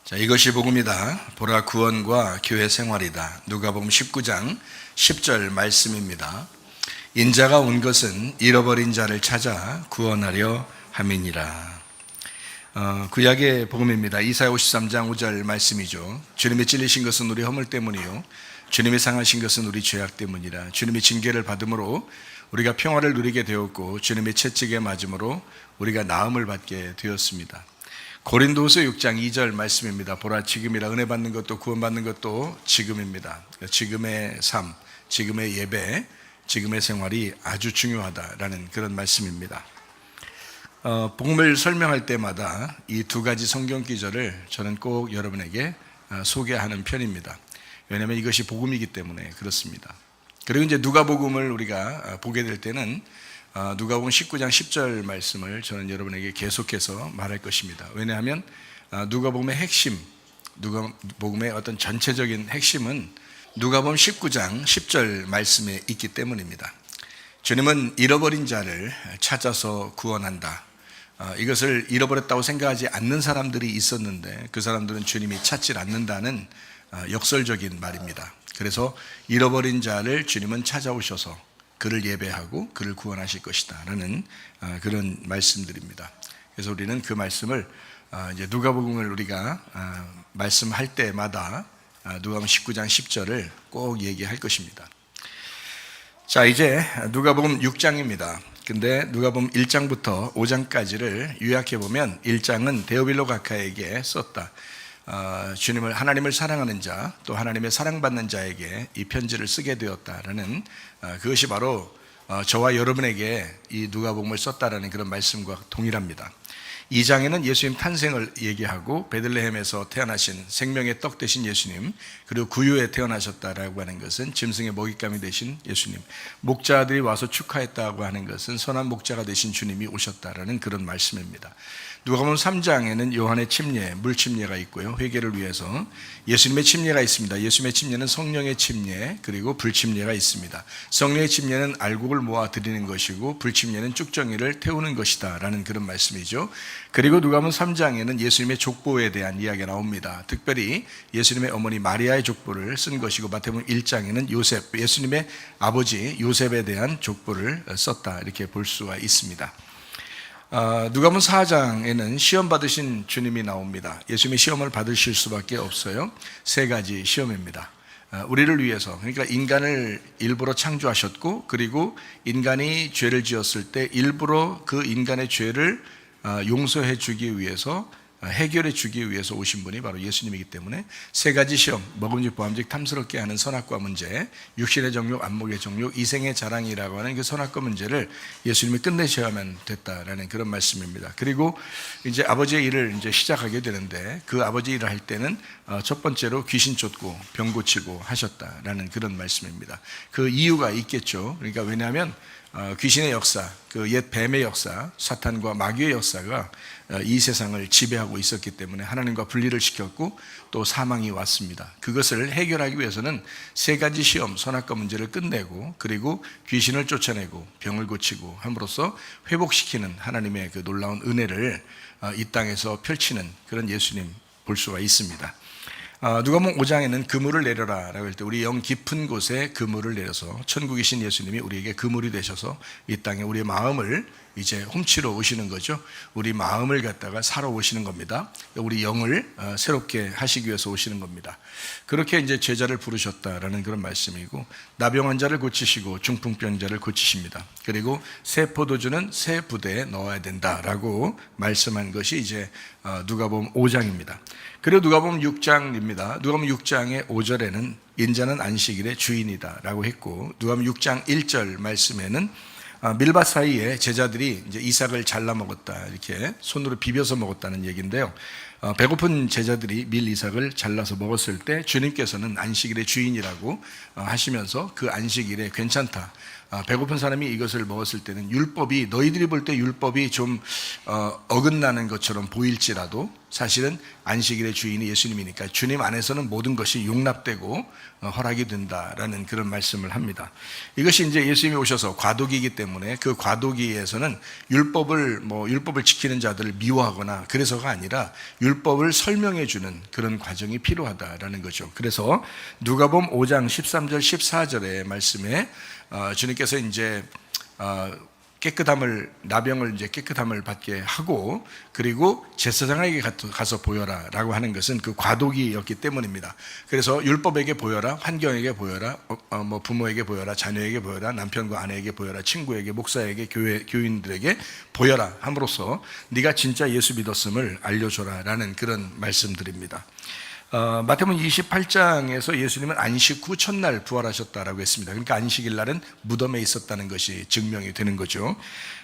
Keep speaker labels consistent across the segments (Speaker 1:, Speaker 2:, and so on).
Speaker 1: 자, 이것이 복음이다. 보라 구원과 교회 생활이다. 누가복음 19장 10절 말씀입니다. 인자가 온 것은 잃어버린 자를 찾아 구원하려 함이니라. 구약의 복음입니다. 이사야 53장 5절 말씀이죠. 주님이 찔리신 것은 우리 허물 때문이요 주님이 상하신 것은 우리 죄악 때문이라. 주님이 징계를 받음으로 우리가 평화를 누리게 되었고 주님의 채찍에 맞음으로 우리가 나음을 받게 되었습니다. 고린도후서 6장 2절 말씀입니다. 보라 지금이라 은혜 받는 것도 구원받는 것도 지금입니다. 지금의 삶, 지금의 예배, 지금의 생활이 아주 중요하다라는 그런 말씀입니다. 복음을 설명할 때마다 이 두 가지 성경 기절을 저는 꼭 여러분에게 소개하는 편입니다. 왜냐하면 이것이 복음이기 때문에 그렇습니다. 그리고 이제 누가복음을 우리가 보게 될 때는 누가복음 19장 10절 말씀을 저는 여러분에게 계속해서 말할 것입니다. 왜냐하면 누가복음의 핵심, 누가복음의 어떤 전체적인 핵심은 누가복음 19장 10절 말씀에 있기 때문입니다. 주님은 잃어버린 자를 찾아서 구원한다. 이것을 잃어버렸다고 생각하지 않는 사람들이 있었는데 그 사람들은 주님이 찾질 않는다는 역설적인 말입니다. 그래서 잃어버린 자를 주님은 찾아오셔서 그를 예배하고 그를 구원하실 것이다 라는 그런 말씀들입니다. 그래서 우리는 그 말씀을 이제 누가복음을 우리가 말씀할 때마다 누가복음 19장 10절을 꼭 얘기할 것입니다. 자, 이제 누가복음 6장입니다. 근데 누가복음 1장부터 5장까지를 요약해 보면 1장은 데오빌로 가카에게 썼다. 주님을, 하나님을 사랑하는 자, 또 하나님의 사랑받는 자에게 이 편지를 쓰게 되었다라는 그것이 바로 저와 여러분에게 이 누가복음을 썼다라는 그런 말씀과 동일합니다. 2장에는 예수님 탄생을 얘기하고 베들레헴에서 태어나신 생명의 떡 되신 예수님, 그리고 구유에 태어나셨다라고 하는 것은 짐승의 먹잇감이 되신 예수님, 목자들이 와서 축하했다고 하는 것은 선한 목자가 되신 주님이 오셨다라는 그런 말씀입니다. 누가복음 3장에는 요한의 침례, 물 침례가 있고요. 회개를 위해서 예수님의 침례가 있습니다. 예수님의 침례는 성령의 침례, 그리고 불 침례가 있습니다. 성령의 침례는 알곡을 모아 드리는 것이고 불 침례는 쭉정이를 태우는 것이다 라는 그런 말씀이죠. 그리고 누가복음 3장에는 예수님의 족보에 대한 이야기가 나옵니다. 특별히 예수님의 어머니 마리아의 족보를 쓴 것이고 마태복음 1장에는 요셉, 예수님의 아버지 요셉에 대한 족보를 썼다 이렇게 볼 수가 있습니다. 누가복음 4장에는 시험 받으신 주님이 나옵니다. 예수님이 시험을 받으실 수밖에 없어요. 세 가지 시험입니다. 우리를 위해서, 그러니까 인간을 일부러 창조하셨고 그리고 인간이 죄를 지었을 때 일부러 그 인간의 죄를 용서해 주기 위해서, 해결해 주기 위해서 오신 분이 바로 예수님이기 때문에 세 가지 시험, 먹음직 보암직 탐스럽게 하는 선악과 문제, 육신의 정욕, 안목의 정욕, 이생의 자랑이라고 하는 그 선악과 문제를 예수님이 끝내셔야만 됐다라는 그런 말씀입니다. 그리고 이제 아버지의 일을 이제 시작하게 되는데 그 아버지 일을 할 때는 첫 번째로 귀신 쫓고 병 고치고 하셨다라는 그런 말씀입니다. 그 이유가 있겠죠. 그러니까 왜냐하면 귀신의 역사, 그 옛 뱀의 역사, 사탄과 마귀의 역사가 이 세상을 지배하고 있었기 때문에 하나님과 분리를 시켰고 또 사망이 왔습니다. 그것을 해결하기 위해서는 세 가지 시험, 선악과 문제를 끝내고 그리고 귀신을 쫓아내고 병을 고치고 함으로써 회복시키는 하나님의 그 놀라운 은혜를 이 땅에서 펼치는 그런 예수님 볼 수가 있습니다. 누가복음 5장에는 그물을 내려라 라고 할 때 우리 영 깊은 곳에 그물을 내려서 천국이신 예수님이 우리에게 그물이 되셔서 이 땅에 우리의 마음을 이제 훔치러 오시는 거죠. 우리 마음을 갖다가 사러 오시는 겁니다. 우리 영을 새롭게 하시기 위해서 오시는 겁니다. 그렇게 이제 제자를 부르셨다라는 그런 말씀이고, 나병 환자를 고치시고 중풍병자를 고치십니다. 그리고 새 포도주는 새 부대에 넣어야 된다라고 말씀한 것이 이제 누가복음 5장입니다. 그리고 누가복음 6장입니다. 누가복음 6장의 5절에는 인자는 안식일의 주인이다 라고 했고, 누가복음 6장 1절 말씀에는 밀밭 사이에 제자들이 이제 이삭을 잘라 먹었다, 이렇게 손으로 비벼서 먹었다는 얘기인데요. 배고픈 제자들이 밀 이삭을 잘라서 먹었을 때 주님께서는 안식일의 주인이라고 하시면서 그 안식일에 괜찮다, 배고픈 사람이 이것을 먹었을 때는 율법이, 너희들이 볼 때 율법이 좀 어긋나는 것처럼 보일지라도 사실은 안식일의 주인이 예수님이니까 주님 안에서는 모든 것이 용납되고 허락이 된다라는 그런 말씀을 합니다. 이것이 이제 예수님이 오셔서 과도기이기 때문에 그 과도기에서는 율법을 지키는 자들을 미워하거나 그래서가 아니라 율법을 설명해 주는 그런 과정이 필요하다라는 거죠. 그래서 누가복음 5장 13절 14절의 말씀에 주님께서 이제 나병을 이제 깨끗함을 받게 하고, 그리고 제사장에게 가서 보여라라고 하는 것은 그 과도기였기 때문입니다. 그래서 율법에게 보여라, 환경에게 보여라, 부모에게 보여라, 자녀에게 보여라, 남편과 아내에게 보여라, 친구에게, 목사에게, 교인들에게 보여라 함으로써 네가 진짜 예수 믿었음을 알려줘라라는 그런 말씀들입니다. 마태복음 28장에서 예수님은 안식 후 첫날 부활하셨다라고 했습니다. 그러니까 안식일 날은 무덤에 있었다는 것이 증명이 되는 거죠.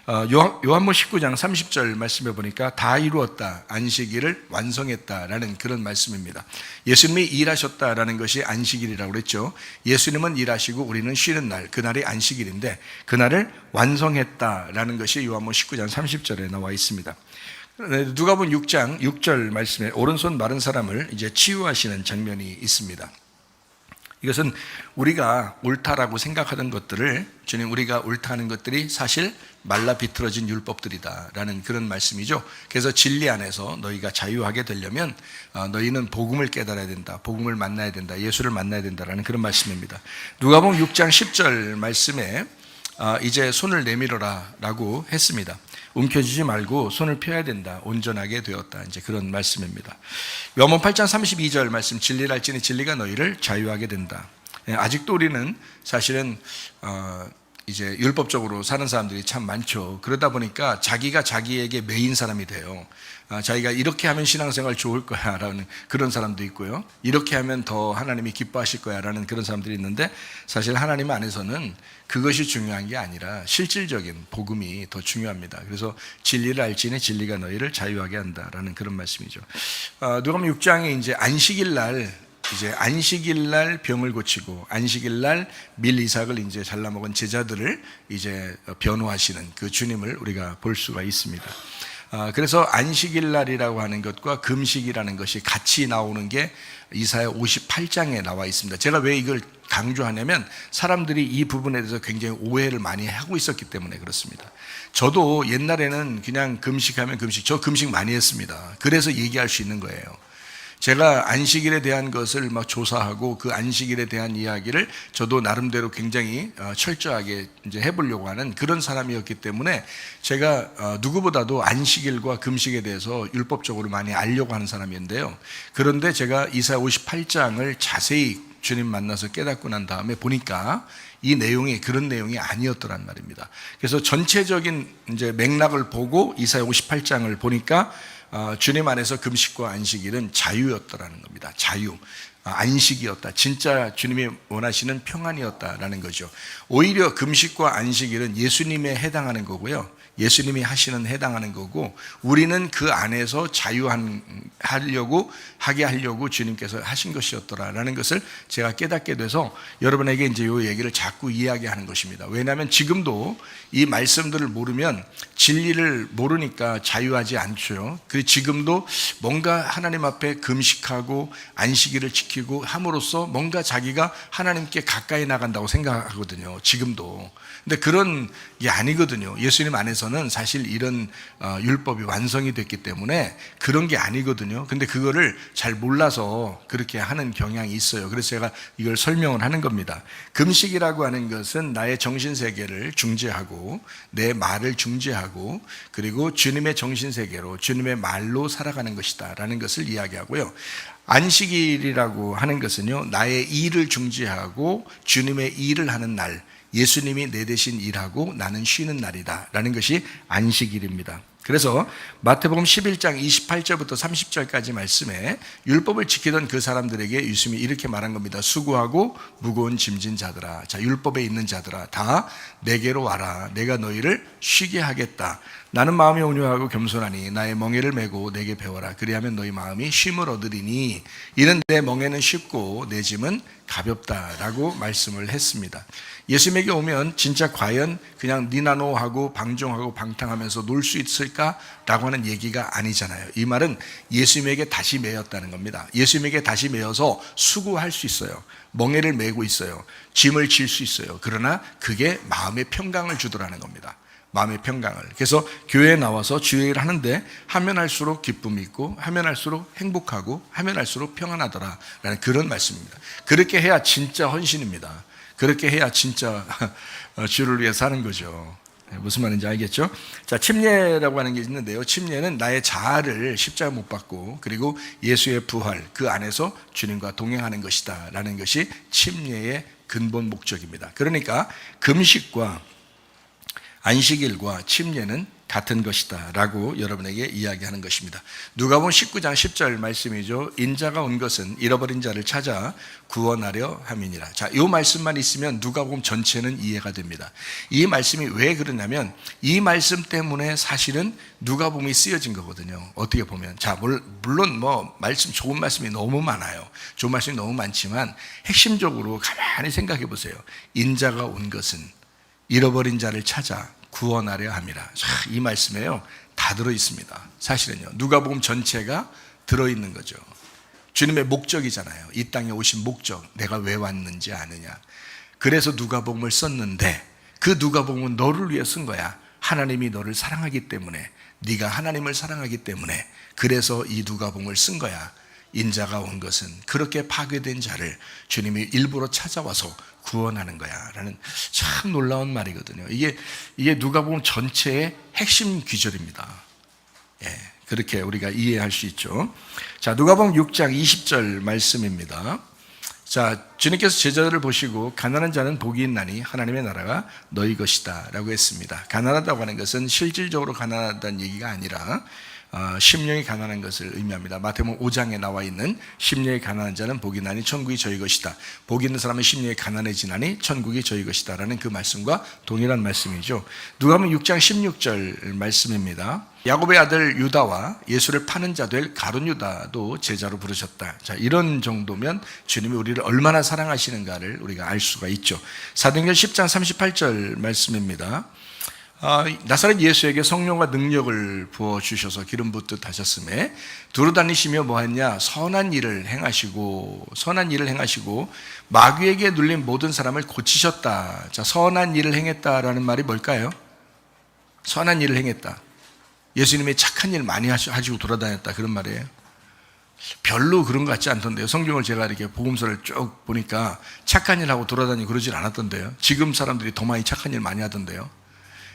Speaker 1: 요한복음 19장 30절 말씀해 보니까 다 이루었다, 안식일을 완성했다라는 그런 말씀입니다. 예수님이 일하셨다라는 것이 안식일이라고 그랬죠. 예수님은 일하시고 우리는 쉬는 날, 그날이 안식일인데 그날을 완성했다라는 것이 요한복음 19장 30절에 나와 있습니다. 누가복음 6장 6절 말씀에 오른손 마른 사람을 이제 치유하시는 장면이 있습니다. 이것은 우리가 옳다라고 생각하던 것들을 주님, 우리가 옳다는 것들이 사실 말라 비틀어진 율법들이다라는 그런 말씀이죠. 그래서 진리 안에서 너희가 자유하게 되려면 너희는 복음을 깨달아야 된다, 복음을 만나야 된다, 예수를 만나야 된다라는 그런 말씀입니다. 누가복음 6장 10절 말씀에 이제 손을 내밀어라 라고 했습니다. 움켜쥐지 말고 손을 펴야 된다, 온전하게 되었다, 이제 그런 말씀입니다. 요한복음 8장 32절 말씀, 진리를 알지니 진리가 너희를 자유하게 된다. 아직도 우리는 사실은 이제 율법적으로 사는 사람들이 참 많죠. 그러다 보니까 자기가 자기에게 매인 사람이 돼요. 자기가 이렇게 하면 신앙생활 좋을 거야 라는 그런 사람도 있고요, 이렇게 하면 더 하나님이 기뻐하실 거야 라는 그런 사람들이 있는데, 사실 하나님 안에서는 그것이 중요한 게 아니라 실질적인 복음이 더 중요합니다. 그래서 진리를 알지니 진리가 너희를 자유하게 한다라는 그런 말씀이죠. 누가복음 6장에 이제 안식일 날 병을 고치고 안식일 날 밀 이삭을 이제 잘라 먹은 제자들을 이제 변호하시는 그 주님을 우리가 볼 수가 있습니다. 그래서 안식일 날이라고 하는 것과 금식이라는 것이 같이 나오는 게 이사야 58장에 나와 있습니다. 제가 왜 이걸 강조하냐면 사람들이 이 부분에 대해서 굉장히 오해를 많이 하고 있었기 때문에 그렇습니다. 저도 옛날에는 그냥 금식하면 금식, 저 금식 많이 했습니다. 그래서 얘기할 수 있는 거예요. 제가 안식일에 대한 것을 막 조사하고 그 안식일에 대한 이야기를 저도 나름대로 굉장히 철저하게 이제 해보려고 하는 그런 사람이었기 때문에 제가 누구보다도 안식일과 금식에 대해서 율법적으로 많이 알려고 하는 사람인데요. 그런데 제가 이사야 58장을 자세히 주님 만나서 깨닫고 난 다음에 보니까 이 내용이 그런 내용이 아니었더란 말입니다. 그래서 전체적인 이제 맥락을 보고 이사야 58장을 보니까 주님 안에서 금식과 안식일은 자유였다라는 겁니다. 자유, 안식이었다. 진짜 주님이 원하시는 평안이었다라는 거죠. 오히려 금식과 안식일은 예수님에 해당하는 거고요, 예수님이 해당하는 거고, 우리는 그 안에서 하게 하려고 주님께서 하신 것이었더라라는 것을 제가 깨닫게 돼서 여러분에게 이제 이 얘기를 자꾸 이야기하는 것입니다. 왜냐하면 지금도 이 말씀들을 모르면, 진리를 모르니까 자유하지 않죠. 그리고 지금도 뭔가 하나님 앞에 금식하고 안식일을 지키고 함으로써 뭔가 자기가 하나님께 가까이 나간다고 생각하거든요, 지금도. 근데 그런 게 아니거든요. 예수님 안에서는 사실 이런 율법이 완성이 됐기 때문에 그런 게 아니거든요. 근데 그거를 잘 몰라서 그렇게 하는 경향이 있어요. 그래서 제가 이걸 설명을 하는 겁니다. 금식이라고 하는 것은 나의 정신세계를 중재하고 내 말을 중재하고 그리고 주님의 정신세계로, 주님의 말로 살아가는 것이다 라는 것을 이야기하고요, 안식일이라고 하는 것은요, 나의 일을 중재하고 주님의 일을 하는 날, 예수님이 내 대신 일하고 나는 쉬는 날이다 라는 것이 안식일입니다. 그래서 마태복음 11장 28절부터 30절까지 말씀에 율법을 지키던 그 사람들에게 예수님이 이렇게 말한 겁니다. 수고하고 무거운 짐진 자들아, 자, 율법에 있는 자들아, 다 내게로 와라, 내가 너희를 쉬게 하겠다 나는 마음이 온유하고 겸손하니 나의 멍에를 메고 내게 배워라. 그리하면 너희 마음이 쉼을 얻으리니 이는 내 멍에는 쉽고 내 짐은 가볍다라고 말씀을 했습니다. 예수님에게 오면 진짜 과연 그냥 니나노하고 방종하고 방탕하면서 놀 수 있을까라고 하는 얘기가 아니잖아요. 이 말은 예수님에게 다시 매였다는 겁니다. 예수님에게 다시 매여서 수고할 수 있어요. 멍에를 메고 있어요. 짐을 질 수 있어요. 그러나 그게 마음의 평강을 주더라는 겁니다. 마음의 평강을. 그래서 교회에 나와서 주일을 하는데 하면 할수록 기쁨이 있고 하면 할수록 행복하고 하면 할수록 평안하더라라는 그런 말씀입니다. 그렇게 해야 진짜 헌신입니다. 그렇게 해야 진짜 주를 위해 사는 거죠. 무슨 말인지 알겠죠? 자, 침례라고 하는 게 있는데요. 침례는 나의 자아를 십자가 못 박고 그리고 예수의 부활 그 안에서 주님과 동행하는 것이다 라는 것이 침례의 근본 목적입니다. 그러니까 금식과 안식일과 침례는 같은 것이다 라고 여러분에게 이야기하는 것입니다. 누가복음 19장 10절 말씀이죠. 인자가 온 것은 잃어버린 자를 찾아 구원하려 함이니라. 자, 이 말씀만 있으면 누가복음 전체는 이해가 됩니다. 이 말씀이 왜 그러냐면 이 말씀 때문에 사실은 누가복음이 쓰여진 거거든요. 어떻게 보면 자, 물론 말씀 좋은 말씀이 너무 많아요. 좋은 말씀이 너무 많지만 핵심적으로 가만히 생각해 보세요. 인자가 온 것은 잃어버린 자를 찾아 구원하려 함이라. 이 말씀에요 다 들어있습니다. 사실은요 누가복음 전체가 들어있는 거죠. 주님의 목적이잖아요. 이 땅에 오신 목적, 내가 왜 왔는지 아느냐. 그래서 누가복음을 썼는데 그 누가복음은 너를 위해 쓴 거야. 하나님이 너를 사랑하기 때문에, 네가 하나님을 사랑하기 때문에 그래서 이 누가복음을 쓴 거야. 인자가 온 것은 그렇게 파괴된 자를 주님이 일부러 찾아와서 구원하는 거야 라는 참 놀라운 말이거든요. 이게 누가복음 전체의 핵심 귀절입니다. 예, 그렇게 우리가 이해할 수 있죠. 자, 누가복음 6장 20절 말씀입니다. 자, 주님께서 제자들을 보시고 가난한 자는 복이 있나니 하나님의 나라가 너희 것이다 라고 했습니다. 가난하다고 하는 것은 실질적으로 가난하다는 얘기가 아니라 심령이 가난한 것을 의미합니다. 마태복음 5장에 나와 있는 심령이 가난한 자는 복이 나니 천국이 저희 것이다. 복이 있는 사람은 심령이 가난해지나니 천국이 저희 것이다 라는 그 말씀과 동일한 말씀이죠. 누가복음 6장 16절 말씀입니다. 야곱의 아들 유다와 예수를 파는 자 될 가룟 유다도 제자로 부르셨다. 자, 이런 정도면 주님이 우리를 얼마나 사랑하시는가를 우리가 알 수가 있죠. 사도행전 10장 38절 말씀입니다. 나사렛 예수에게 성령과 능력을 부어주셔서 기름 붓듯 하셨음에 두루 다니시며 뭐했냐? 선한 일을 행하시고 마귀에게 눌린 모든 사람을 고치셨다. 자, 선한 일을 행했다라는 말이 뭘까요? 선한 일을 행했다. 예수님이 착한 일 많이 하시고 돌아다녔다 그런 말이에요. 별로 그런 것 같지 않던데요. 성경을 제가 이렇게 복음서를 쭉 보니까 착한 일 하고 돌아다니고 그러질 않았던데요. 지금 사람들이 더 많이 착한 일 많이 하던데요.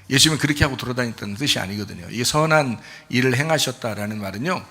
Speaker 1: 예수님은 그렇게 하고 돌아다녔다는 뜻이 아니거든요. 이게 선한 일을 행하셨다라는 말은요,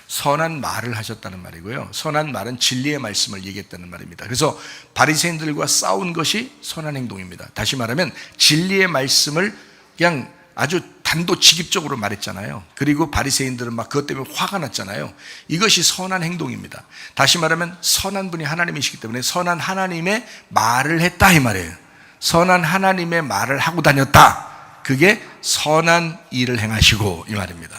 Speaker 1: 선한 말을 하셨다는 말이고요. 선한 말은 진리의 말씀을 얘기했다는 말입니다. 그래서 바리새인들과 싸운 것이 선한 행동입니다. 다시 말하면 진리의 말씀을 그냥 아주 단도직입적으로 말했잖아요. 그리고 바리새인들은 막 그것 때문에 화가 났잖아요. 이것이 선한 행동입니다. 다시 말하면 선한 분이 하나님이시기 때문에 선한 하나님의 말을 했다 이 말이에요. 선한 하나님의 말을 하고 다녔다. 그게 선한 일을 행하시고 이 말입니다.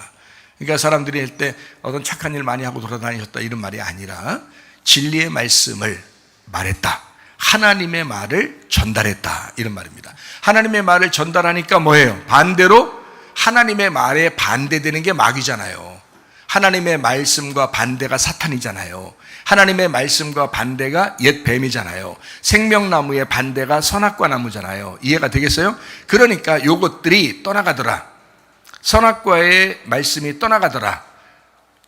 Speaker 1: 그러니까 사람들이 할 때 어떤 착한 일 많이 하고 돌아다니셨다 이런 말이 아니라 진리의 말씀을 말했다. 하나님의 말을 전달했다 이런 말입니다. 하나님의 말을 전달하니까 뭐예요? 반대로 하나님의 말에 반대되는 게 마귀잖아요. 하나님의 말씀과 반대가 사탄이잖아요. 하나님의 말씀과 반대가 옛 뱀이잖아요. 생명나무의 반대가 선악과 나무잖아요. 이해가 되겠어요? 그러니까 요것들이 떠나가더라. 선악과의 말씀이 떠나가더라.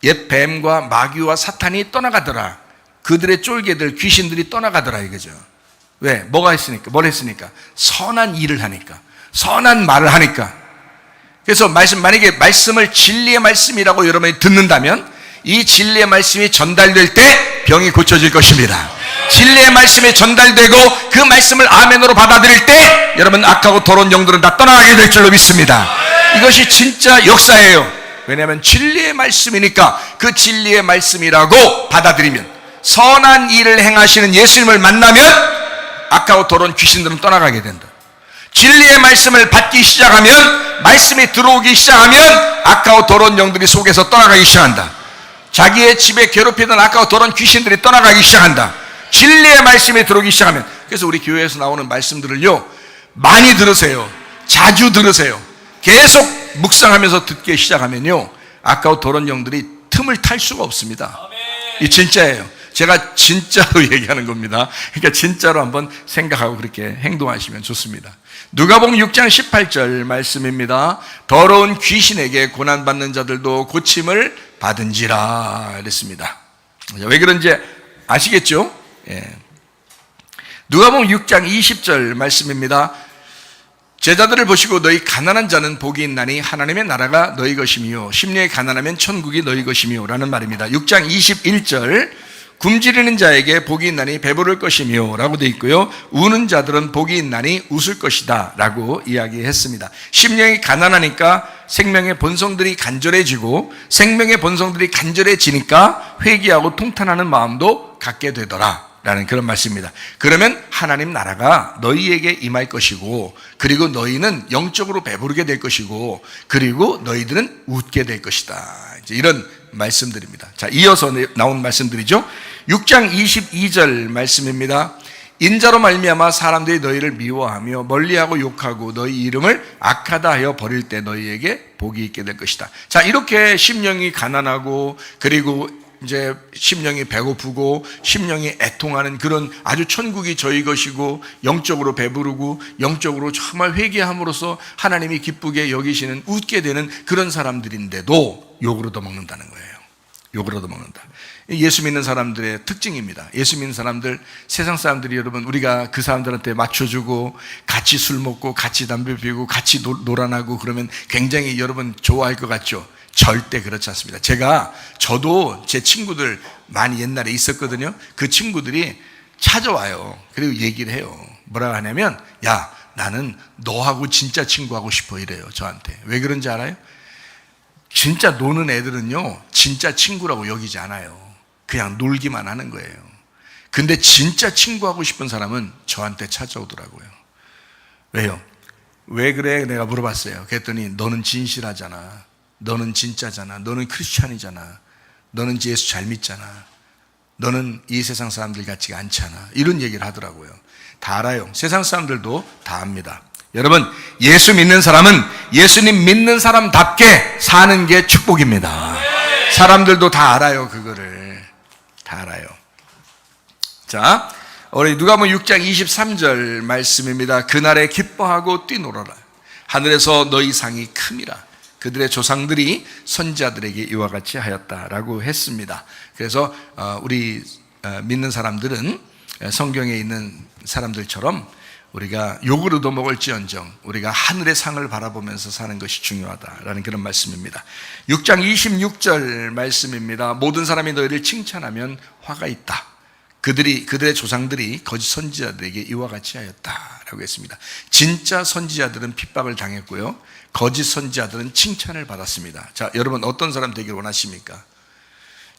Speaker 1: 옛 뱀과 마귀와 사탄이 떠나가더라. 그들의 쫄개들, 귀신들이 떠나가더라 이거죠. 왜? 뭐가 했으니까? 뭘 했으니까? 선한 일을 하니까. 선한 말을 하니까. 그래서 만약에 말씀을 진리의 말씀이라고 여러분이 듣는다면 이 진리의 말씀이 전달될 때 병이 고쳐질 것입니다. 진리의 말씀이 전달되고 그 말씀을 아멘으로 받아들일 때 여러분 악하고 더러운 영들은 다 떠나가게 될 줄로 믿습니다. 이것이 진짜 역사예요. 왜냐하면 진리의 말씀이니까 그 진리의 말씀이라고 받아들이면 선한 일을 행하시는 예수님을 만나면 악하고 더러운 귀신들은 떠나가게 된다. 진리의 말씀을 받기 시작하면, 말씀이 들어오기 시작하면 아까워 더러운 영들이 속에서 떠나가기 시작한다. 자기의 집에 괴롭히던 아까워 더러운 귀신들이 떠나가기 시작한다. 진리의 말씀이 들어오기 시작하면. 그래서 우리 교회에서 나오는 말씀들을요, 많이 들으세요. 자주 들으세요. 계속 묵상하면서 듣기 시작하면요, 아까워 더러운 영들이 틈을 탈 수가 없습니다. 이 진짜예요. 제가 진짜로 얘기하는 겁니다. 그러니까 진짜로 한번 생각하고 그렇게 행동하시면 좋습니다. 누가복음 6장 18절 말씀입니다. 더러운 귀신에게 고난받는 자들도 고침을 받은지라 그랬습니다. 왜 그런지 아시겠죠? 예. 누가복음 6장 20절 말씀입니다. 제자들을 보시고 너희 가난한 자는 복이 있나니 하나님의 나라가 너희 것이며 심령이 가난하면 천국이 너희 것이며 라는 말입니다. 6장 21절 굶주리는 자에게 복이 있나니 배부를 것이며 라고 되어 있고요. 우는 자들은 복이 있나니 웃을 것이다 라고 이야기했습니다. 심령이 가난하니까 생명의 본성들이 간절해지고, 생명의 본성들이 간절해지니까 회개하고 통탄하는 마음도 갖게 되더라 라는 그런 말씀입니다. 그러면 하나님 나라가 너희에게 임할 것이고, 그리고 너희는 영적으로 배부르게 될 것이고, 그리고 너희들은 웃게 될 것이다. 이제 이런 말씀들입니다. 자, 이어서 나온 말씀들이죠. 6장 22절 말씀입니다. 인자로 말미암아 사람들이 너희를 미워하며 멀리하고 욕하고 너희 이름을 악하다 하여 버릴 때 너희에게 복이 있게 될 것이다. 자, 이렇게 심령이 가난하고, 그리고 이제 심령이 배고프고 심령이 애통하는 그런 아주 천국이 저희 것이고, 영적으로 배부르고 영적으로 정말 회개함으로써 하나님이 기쁘게 여기시는, 웃게 되는 그런 사람들인데도 욕을 얻어먹는다는 거예요. 욕을 얻어먹는다. 예수 믿는 사람들의 특징입니다. 예수 믿는 사람들, 세상 사람들이 여러분, 우리가 그 사람들한테 맞춰주고 같이 술 먹고 같이 담배 피우고 같이 놀아나고 그러면 굉장히 여러분 좋아할 것 같죠? 절대 그렇지 않습니다. 저도 제 친구들 많이 옛날에 있었거든요. 그 친구들이 찾아와요. 그리고 얘기를 해요. 뭐라고 하냐면, 야, 나는 너하고 진짜 친구하고 싶어 이래요. 저한테. 왜 그런지 알아요? 진짜 노는 애들은요, 진짜 친구라고 여기지 않아요. 그냥 놀기만 하는 거예요. 근데 진짜 친구하고 싶은 사람은 저한테 찾아오더라고요. 왜요? 왜 그래? 내가 물어봤어요. 그랬더니 너는 진실하잖아. 너는 진짜잖아. 너는 크리스찬이잖아. 너는 예수 잘 믿잖아. 너는 이 세상 사람들 같지가 않잖아. 이런 얘기를 하더라고요. 다 알아요. 세상 사람들도 다 압니다. 여러분, 예수 믿는 사람은 예수님 믿는 사람답게 사는 게 축복입니다. 사람들도 다 알아요. 그거를 다 알아요. 자, 우리 누가복음 6장 23절 말씀입니다. 그날에 기뻐하고 뛰놀아라. 하늘에서 너희 상이 큼이라. 그들의 조상들이 선지자들에게 이와 같이 하였다라고 했습니다. 그래서 우리 믿는 사람들은 성경에 있는 사람들처럼 우리가 욕을 얻어먹을지언정 우리가 하늘의 상을 바라보면서 사는 것이 중요하다라는 그런 말씀입니다. 6장 26절 말씀입니다. 모든 사람이 너희를 칭찬하면 화가 있다. 그들의 조상들이 거짓 선지자들에게 이와 같이 하였다라고 했습니다. 진짜 선지자들은 핍박을 당했고요, 거짓 선지자들은 칭찬을 받았습니다. 자, 여러분 어떤 사람 되길 원하십니까?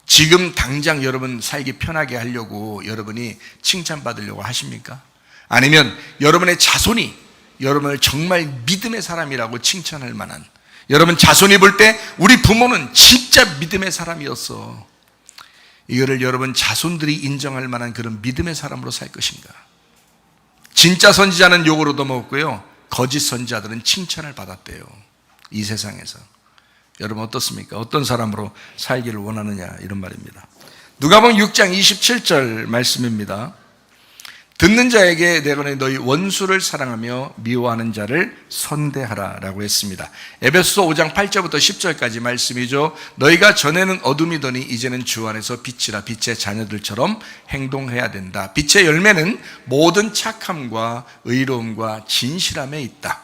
Speaker 1: 지금 당장 여러분 살기 편하게 하려고 여러분이 칭찬받으려고 하십니까? 아니면 여러분의 자손이 여러분을 정말 믿음의 사람이라고 칭찬할 만한, 여러분 자손이 볼 때 우리 부모는 진짜 믿음의 사람이었어, 이거를 여러분 자손들이 인정할 만한 그런 믿음의 사람으로 살 것인가? 진짜 선지자는 욕을 얻어먹었고요, 거짓 선지자들은 칭찬을 받았대요. 이 세상에서 여러분 어떻습니까? 어떤 사람으로 살기를 원하느냐, 이런 말입니다. 누가복음 6장 27절 말씀입니다. 듣는 자에게 내가 너희 원수를 사랑하며 미워하는 자를 선대하라 라고 했습니다. 에베소서 5장 8절부터 10절까지 말씀이죠. 너희가 전에는 어둠이더니 이제는 주 안에서 빛이라. 빛의 자녀들처럼 행동해야 된다. 빛의 열매는 모든 착함과 의로움과 진실함에 있다.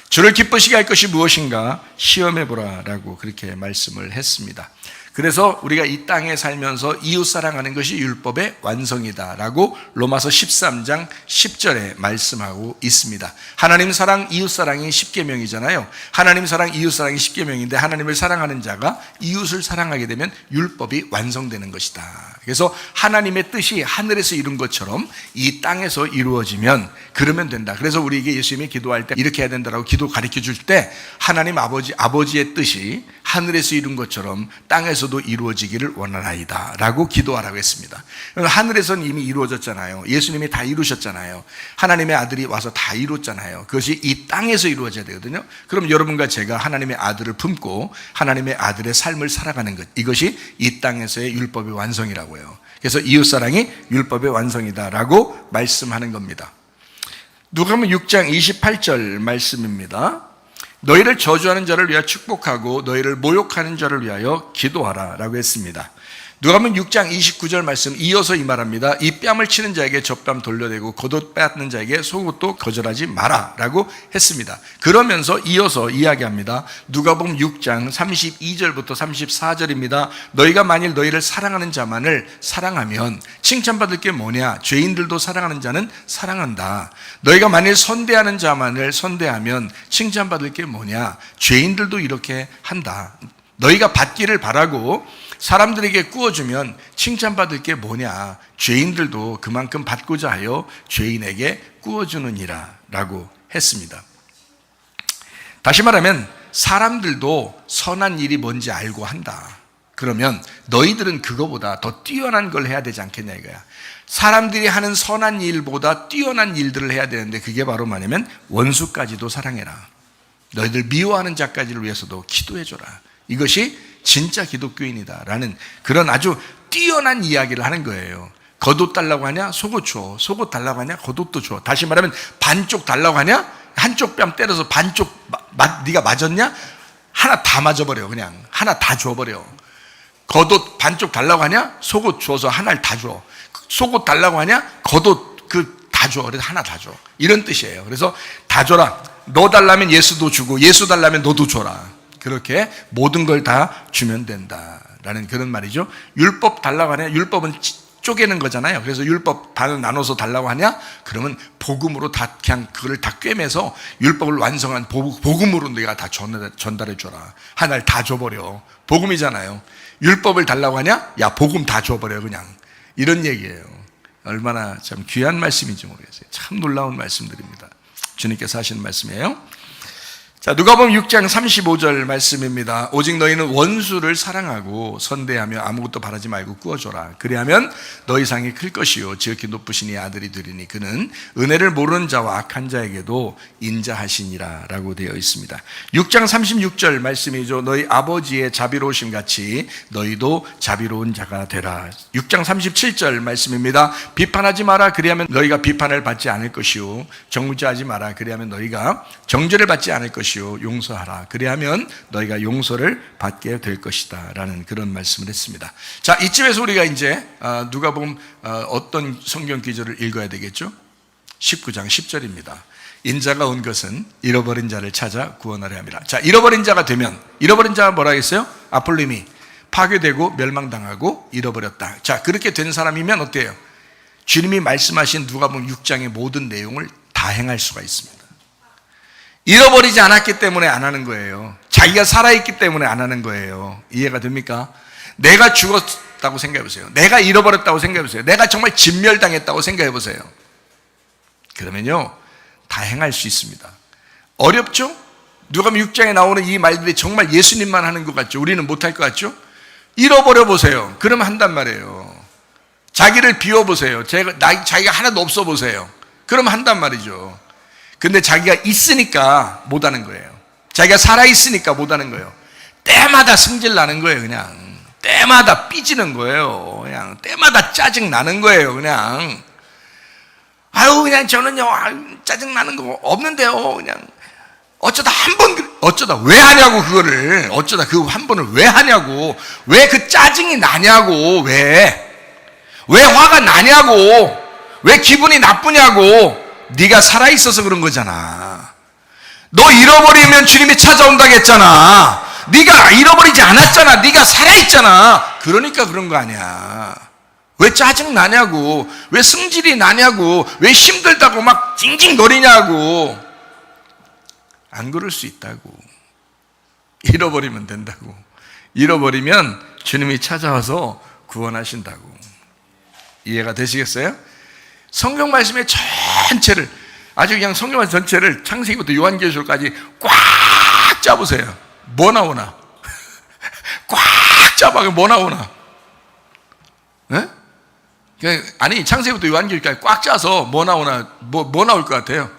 Speaker 1: 주를 기쁘시게 할 것이 무엇인가 시험해보라 라고 그렇게 말씀을 했습니다. 그래서 우리가 이 땅에 살면서 이웃 사랑하는 것이 율법의 완성이다라고 로마서 13장 10절에 말씀하고 있습니다. 하나님 사랑, 이웃 사랑이 10계명이잖아요. 하나님 사랑, 이웃 사랑이 10계명인데 하나님을 사랑하는 자가 이웃을 사랑하게 되면 율법이 완성되는 것이다. 그래서 하나님의 뜻이 하늘에서 이룬 것처럼 이 땅에서 이루어지면 그러면 된다. 그래서 우리에게 예수님이 기도할 때 이렇게 해야 된다라고 기도 가르쳐 줄 때 하나님 아버지의 뜻이 하늘에서 이룬 것처럼 땅에서도 이루어지기를 원하나이다 라고 기도하라고 했습니다. 하늘에서는 이미 이루어졌잖아요. 예수님이 다 이루셨잖아요. 하나님의 아들이 와서 다 이뤘잖아요. 그것이 이 땅에서 이루어져야 되거든요. 그럼 여러분과 제가 하나님의 아들을 품고 하나님의 아들의 삶을 살아가는 것, 이것이 이 땅에서의 율법의 완성이라고요. 그래서 이웃사랑이 율법의 완성이다라고 말씀하는 겁니다. 누가복음 6장 28절 말씀입니다. 너희를 저주하는 자를 위하여 축복하고 너희를 모욕하는 자를 위하여 기도하라 라고 했습니다. 누가복음 6장 29절 말씀 이어서 이 말합니다. 이 뺨을 치는 자에게 젖뺨 돌려대고 겉옷 빼앗는 자에게 속옷도 거절하지 마라 라고 했습니다. 그러면서 이어서 이야기합니다. 누가복음 6장 32절부터 34절입니다. 너희가 만일 너희를 사랑하는 자만을 사랑하면 칭찬받을 게 뭐냐? 죄인들도 사랑하는 자는 사랑한다. 너희가 만일 선대하는 자만을 선대하면 칭찬받을 게 뭐냐? 죄인들도 이렇게 한다. 너희가 받기를 바라고 사람들에게 꾸어주면 칭찬받을 게 뭐냐? 죄인들도 그만큼 받고자 하여 죄인에게 꾸어주느니라 라고 했습니다. 다시 말하면 사람들도 선한 일이 뭔지 알고 한다. 그러면 너희들은 그거보다 더 뛰어난 걸 해야 되지 않겠냐 이거야. 사람들이 하는 선한 일보다 뛰어난 일들을 해야 되는데 그게 바로 뭐냐면 원수까지도 사랑해라. 너희들 미워하는 자까지를 위해서도 기도해줘라. 이것이 진짜 기독교인이다라는 그런 아주 뛰어난 이야기를 하는 거예요. 겉옷 달라고 하냐? 속옷 줘. 속옷 달라고 하냐? 겉옷도 줘. 다시 말하면 반쪽 달라고 하냐? 한쪽 뺨 때려서 반쪽 네가 맞았냐? 하나 다 맞아버려. 그냥 하나 다 줘버려. 겉옷 반쪽 달라고 하냐? 속옷 줘서 하나를 다 줘. 속옷 달라고 하냐? 겉옷 다 줘. 그래서 하나 다 줘. 이런 뜻이에요. 그래서 다 줘라. 너 달라면 예수도 주고 예수 달라면 너도 줘라. 그렇게 모든 걸 다 주면 된다라는 그런 말이죠. 율법 달라고 하냐? 율법은 쪼개는 거잖아요. 그래서 율법 반을 나눠서 달라고 하냐? 그러면 복음으로 다 그냥 그걸 다 꿰매서 율법을 완성한 복음으로 내가 다 전달해 줘라. 하나를 다 줘버려. 복음이잖아요. 율법을 달라고 하냐? 야, 복음 다 줘버려 그냥. 이런 얘기예요. 얼마나 참 귀한 말씀인지 모르겠어요. 참 놀라운 말씀들입니다. 주님께서 하시는 말씀이에요. 자, 누가복음 6장 35절 말씀입니다. 오직 너희는 원수를 사랑하고 선대하며 아무것도 바라지 말고 꾸어줘라. 그리하면 너희 상이 클 것이요 지극히 높으시니 아들이 되리니 그는 은혜를 모르는 자와 악한 자에게도 인자하시니라 라고 되어 있습니다. 6장 36절 말씀이죠. 너희 아버지의 자비로우심 같이 너희도 자비로운 자가 되라. 6장 37절 말씀입니다. 비판하지 마라. 그리하면 너희가 비판을 받지 않을 것이요 정죄하지 마라. 그리하면 너희가 정죄를 받지 않을 것이요 용서하라. 그리하면 너희가 용서를 받게 될 것이다 라는 그런 말씀을 했습니다. 자, 이쯤에서 우리가 이제 누가복음 어떤 성경 기절을 읽어야 되겠죠? 19장 10절입니다. 인자가 온 것은 잃어버린 자를 찾아 구원하려 함이라. 자, 잃어버린 자가 되면 잃어버린 자가 뭐라 했어요? 아폴림이 파괴되고 멸망당하고 잃어버렸다. 자, 그렇게 된 사람이면 어때요? 주님이 말씀하신 누가복음 6장의 모든 내용을 다 행할 수가 있습니다. 잃어버리지 않았기 때문에 안 하는 거예요. 자기가 살아있기 때문에 안 하는 거예요. 이해가 됩니까? 내가 죽었다고 생각해 보세요. 내가 잃어버렸다고 생각해 보세요. 내가 정말 진멸당했다고 생각해 보세요. 그러면요 다 행할 수 있습니다. 어렵죠? 누가복음 6장에 나오는 이 말들이 정말 예수님만 하는 것 같죠? 우리는 못할 것 같죠? 잃어버려 보세요. 그러면 한단 말이에요. 자기를 비워보세요. 자기가 하나도 없어 보세요. 그러면 한단 말이죠. 근데 자기가 있으니까 못하는 거예요. 자기가 살아있으니까 못하는 거예요. 때마다 승질 나는 거예요. 그냥 때마다 삐지는 거예요. 그냥 때마다 짜증 나는 거예요. 그냥 아유 그냥 저는요 짜증 나는 거 없는데요. 그냥 어쩌다 왜 하냐고 그거를 어쩌다 그 한 번을 왜 하냐고 왜 그 짜증이 나냐고 왜 화가 나냐고 왜 기분이 나쁘냐고 네가 살아있어서 그런 거잖아. 너 잃어버리면 주님이 찾아온다고 했잖아. 네가 잃어버리지 않았잖아. 네가 살아있잖아. 그러니까 그런 거 아니야. 왜 짜증 나냐고, 왜 승질이 나냐고, 왜 힘들다고 막 징징거리냐고. 안 그럴 수 있다고. 잃어버리면 된다고. 잃어버리면 주님이 찾아와서 구원하신다고. 이해가 되시겠어요? 성경 말씀의 전체를, 아주 그냥 성경 말씀 전체를 창세기부터 요한계시록까지 꽉 잡으세요. 뭐 나오나? 꽉 잡아요. 뭐 나오나? 네? 아니, 창세기부터 요한계시록까지 꽉 짜서 뭐 나오나? 뭐 나올 것 같아요?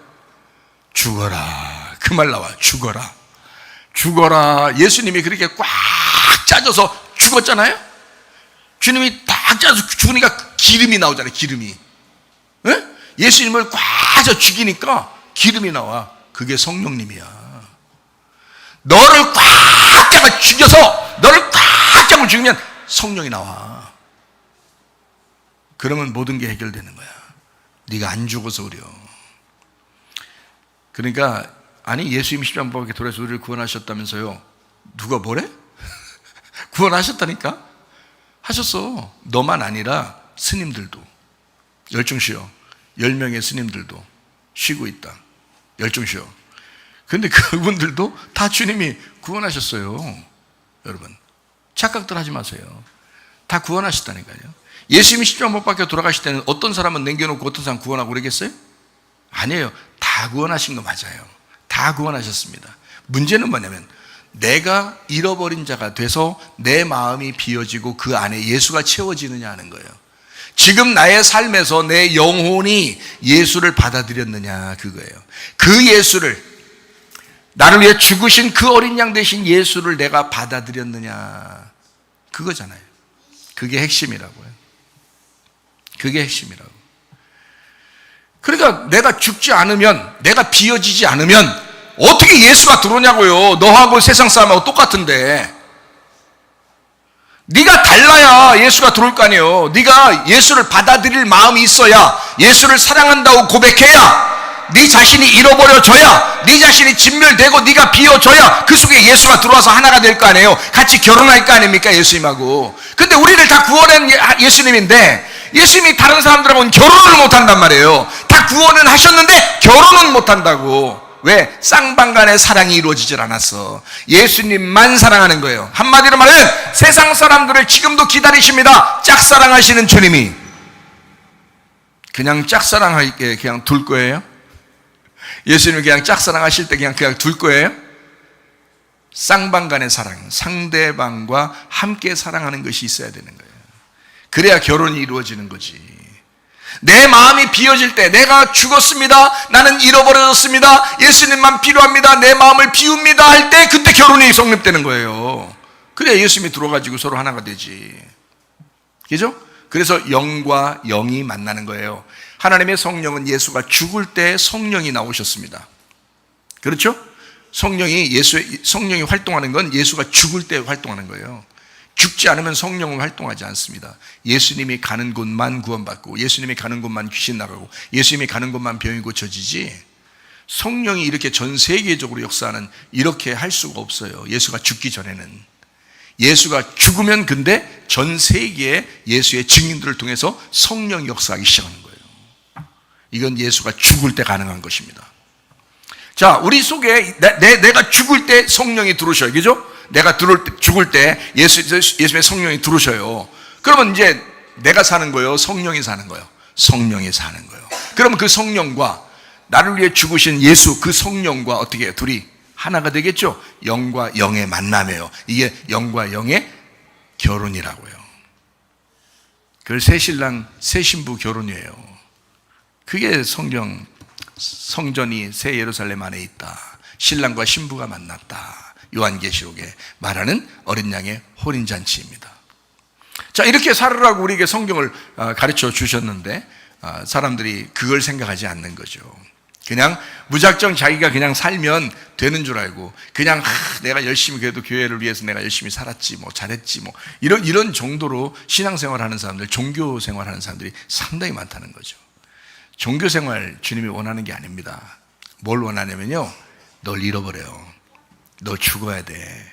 Speaker 1: 죽어라. 그 말 나와. 죽어라. 죽어라. 예수님이 그렇게 꽉 짜져서 죽었잖아요? 주님이 딱 짜서 죽으니까 기름이 나오잖아요. 기름이. 네? 예수님을 꽉 짜 죽이니까 기름이 나와. 그게 성령님이야. 너를 꽉 잡아 죽여서 너를 꽉 잡고 죽이면 성령이 나와. 그러면 모든 게 해결되는 거야. 네가 안 죽어서 그래요. 그러니까 아니, 예수님이 십자가에 돌아서 우리를 구원하셨다면서요. 누가 뭐래? 구원하셨다니까? 하셨어. 너만 아니라 스님들도. 열중 쉬어. 10명의 스님들도 쉬고 있다. 열중 쉬어. 근데 그분들도 다 주님이 구원하셨어요. 여러분, 착각들 하지 마세요. 다 구원하셨다니까요. 예수님이 십자가 못 박혀 돌아가실 때는 어떤 사람은 남겨놓고 어떤 사람 구원하고 그러겠어요? 아니에요. 다 구원하신 거 맞아요. 다 구원하셨습니다. 문제는 뭐냐면 내가 잃어버린 자가 돼서 내 마음이 비어지고 그 안에 예수가 채워지느냐 하는 거예요. 지금 나의 삶에서 내 영혼이 예수를 받아들였느냐, 그거예요. 그 예수를, 나를 위해 죽으신 그 어린 양 되신 예수를 내가 받아들였느냐, 그거잖아요. 그게 핵심이라고요. 그게 핵심이라고. 그러니까 내가 죽지 않으면, 내가 비어지지 않으면 어떻게 예수가 들어오냐고요. 너하고 세상 사람하고 똑같은데. 네가 달라야 예수가 들어올 거 아니에요. 네가 예수를 받아들일 마음이 있어야, 예수를 사랑한다고 고백해야, 네 자신이 잃어버려져야, 네 자신이 진멸되고 네가 비어져야 그 속에 예수가 들어와서 하나가 될 거 아니에요. 같이 결혼할 거 아닙니까, 예수님하고. 근데 우리를 다 구원한 예수님인데 예수님이 다른 사람들하고는 결혼을 못한단 말이에요. 다 구원은 하셨는데 결혼은 못한다고. 왜? 쌍방간의 사랑이 이루어지질 않았어. 예수님만 사랑하는 거예요. 한마디로 말하면 세상 사람들을 지금도 기다리십니다. 짝사랑하시는 주님이. 그냥 짝사랑하게 그냥 둘 거예요? 예수님이 그냥 짝사랑하실 때 그냥 둘 거예요? 쌍방간의 사랑, 상대방과 함께 사랑하는 것이 있어야 되는 거예요. 그래야 결혼이 이루어지는 거지. 내 마음이 비어질 때, 내가 죽었습니다, 나는 잃어버려졌습니다, 예수님만 필요합니다, 내 마음을 비웁니다 할 때, 그때 결혼이 성립되는 거예요. 그래야 예수님이 들어가지고 서로 하나가 되지. 그죠? 그래서 영과 영이 만나는 거예요. 하나님의 성령은 예수가 죽을 때 성령이 나오셨습니다. 그렇죠? 성령이 활동하는 건 예수가 죽을 때 활동하는 거예요. 죽지 않으면 성령은 활동하지 않습니다. 예수님이 가는 곳만 구원받고, 예수님이 가는 곳만 귀신 나가고, 예수님이 가는 곳만 병이 고쳐지지, 성령이 이렇게 전 세계적으로 역사하는, 이렇게 할 수가 없어요. 예수가 죽기 전에는. 예수가 죽으면 근데 전 세계에 예수의 증인들을 통해서 성령이 역사하기 시작하는 거예요. 이건 예수가 죽을 때 가능한 것입니다. 자, 우리 속에 내가 죽을 때 성령이 들어오셔요. 그죠? 내가 죽을 때 예수님의 성령이 들어오셔요. 그러면 이제 내가 사는 거예요? 성령이 사는 거예요? 성령이 사는 거예요. 그러면 그 성령과 나를 위해 죽으신 예수, 그 성령과 어떻게 해요? 둘이 하나가 되겠죠? 영과 영의 만남이에요. 이게 영과 영의 결혼이라고요. 그걸 새신랑 새신부 결혼이에요. 그게 성전이 새 예루살렘 안에 있다, 신랑과 신부가 만났다, 요한계시록에 말하는 어린 양의 혼인잔치입니다. 자, 이렇게 살으라고 우리에게 성경을 가르쳐 주셨는데 사람들이 그걸 생각하지 않는 거죠. 그냥 무작정 자기가 그냥 살면 되는 줄 알고, 그냥 내가 열심히 그래도 교회를 위해서 내가 열심히 살았지, 뭐 잘했지, 뭐 이런 정도로 신앙생활하는 사람들, 종교생활하는 사람들이 상당히 많다는 거죠. 종교생활 주님이 원하는 게 아닙니다. 뭘 원하냐면요, 널 잃어버려요. 너 죽어야 돼.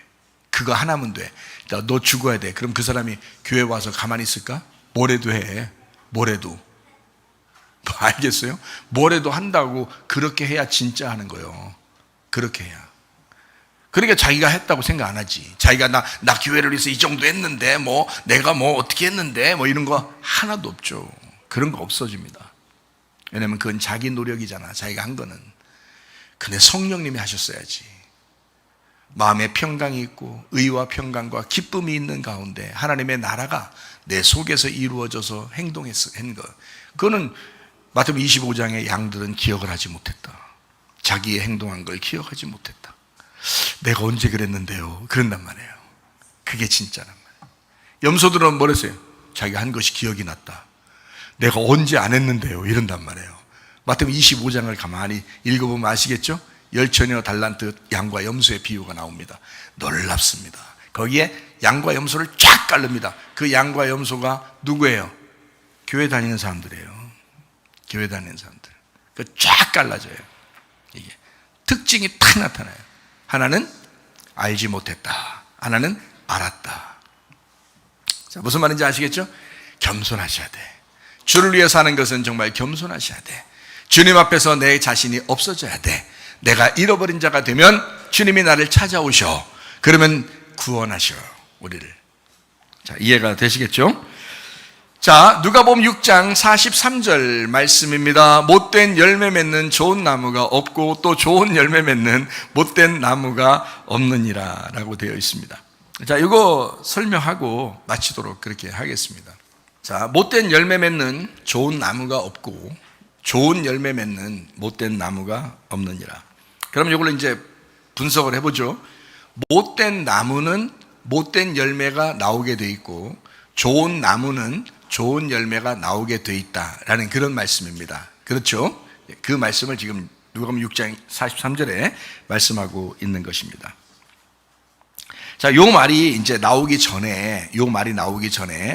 Speaker 1: 그거 하나면 돼. 너 죽어야 돼. 그럼 그 사람이 교회 와서 가만히 있을까? 뭐래도 해. 뭐래도. 뭐 알겠어요? 뭐래도 한다고 그렇게 해야 진짜 하는 거예요. 그렇게 해야. 그러니까 자기가 했다고 생각 안 하지. 자기가 나 교회를 위해서 이 정도 했는데 내가 어떻게 했는데 이런 거 하나도 없죠. 그런 거 없어집니다. 왜냐면 그건 자기 노력이잖아. 자기가 한 거는. 근데 성령님이 하셨어야지. 마음에 평강이 있고 의와 평강과 기쁨이 있는 가운데 하나님의 나라가 내 속에서 이루어져서 행동한 거. 그거는 마태복음 25장의 양들은 기억을 하지 못했다. 자기의 행동한 걸 기억하지 못했다. 내가 언제 그랬는데요? 그런단 말이에요. 그게 진짜란 말이에요. 염소들은 뭐랬어요? 자기가 한 것이 기억이 났다. 내가 언제 안 했는데요? 이런단 말이에요. 마태복음 25장을 가만히 읽어보면 아시겠죠? 열처녀 달란트 양과 염소의 비유가 나옵니다. 놀랍습니다. 거기에 양과 염소를 쫙 깔릅니다. 그 양과 염소가 누구예요? 교회 다니는 사람들이에요. 교회 다니는 사람들. 그 쫙 갈라져요. 이게 특징이 탁 나타나요. 하나는 알지 못했다. 하나는 알았다. 자, 무슨 말인지 아시겠죠? 겸손하셔야 돼. 주를 위해 사는 것은 정말 겸손하셔야 돼. 주님 앞에서 내 자신이 없어져야 돼. 내가 잃어버린 자가 되면 주님이 나를 찾아오셔. 그러면 구원하셔, 우리를. 자, 이해가 되시겠죠? 자, 누가복음 6장 43절 말씀입니다. 못된 열매 맺는 좋은 나무가 없고 또 좋은 열매 맺는 못된 나무가 없느니라 라고 되어 있습니다. 자, 이거 설명하고 마치도록 그렇게 하겠습니다. 자, 못된 열매 맺는 좋은 나무가 없고 좋은 열매 맺는 못된 나무가 없느니라. 그럼 이걸 이제 분석을 해보죠. 못된 나무는 못된 열매가 나오게 돼 있고 좋은 나무는 좋은 열매가 나오게 돼 있다라는 그런 말씀입니다. 그렇죠? 그 말씀을 지금 누가복음 6장 43절에 말씀하고 있는 것입니다. 자, 요 말이 이제 나오기 전에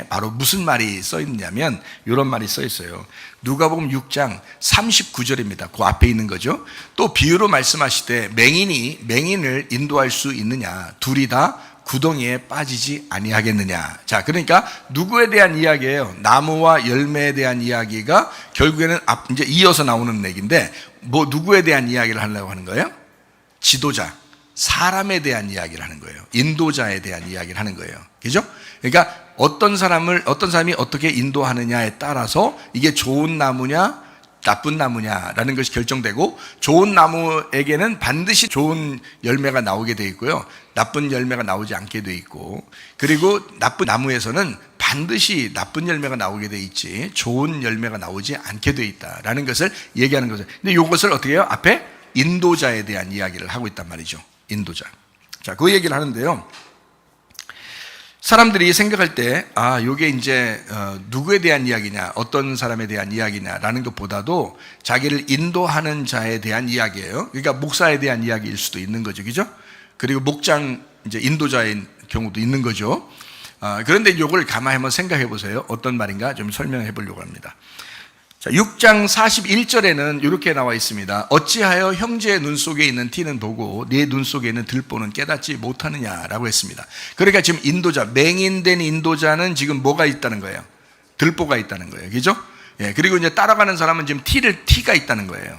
Speaker 1: 바로 무슨 말이 써 있냐면 이런 말이 써 있어요. 누가복음 6장 39절입니다. 그 앞에 있는 거죠. 또 비유로 말씀하시되 맹인이 맹인을 인도할 수 있느냐? 둘이 다 구덩이에 빠지지 아니하겠느냐. 자, 그러니까 누구에 대한 이야기예요? 나무와 열매에 대한 이야기가 결국에는 이제 이어서 나오는 얘기인데 누구에 대한 이야기를 하려고 하는 거예요? 지도자, 사람에 대한 이야기를 하는 거예요. 인도자에 대한 이야기를 하는 거예요. 그죠? 그러니까 어떤 사람이 어떻게 인도하느냐에 따라서 이게 좋은 나무냐 나쁜 나무냐라는 것이 결정되고, 좋은 나무에게는 반드시 좋은 열매가 나오게 돼 있고요, 나쁜 열매가 나오지 않게 돼 있고, 그리고 나쁜 나무에서는 반드시 나쁜 열매가 나오게 돼 있지 좋은 열매가 나오지 않게 돼 있다라는 것을 얘기하는 거죠. 근데 이것을 어떻게 해요? 앞에 인도자에 대한 이야기를 하고 있단 말이죠. 인도자. 자, 그 얘기를 하는데요, 사람들이 생각할 때, 요게 이제, 누구에 대한 이야기냐, 어떤 사람에 대한 이야기냐라는 것보다도 자기를 인도하는 자에 대한 이야기예요. 그러니까 목사에 대한 이야기일 수도 있는 거죠. 그죠? 그리고 목장, 이제 인도자인 경우도 있는 거죠. 그런데 이걸 가만히 한번 생각해 보세요. 어떤 말인가 좀 설명해 보려고 합니다. 자, 6장 41절에는 이렇게 나와 있습니다. 어찌하여 형제의 눈 속에 있는 티는 보고 네 눈 속에 있는 들보는 깨닫지 못하느냐라고 했습니다. 그러니까 지금 인도자, 맹인된 인도자는 지금 뭐가 있다는 거예요? 들보가 있다는 거예요. 그죠? 예, 그리고 이제 따라가는 사람은 지금 티가 있다는 거예요.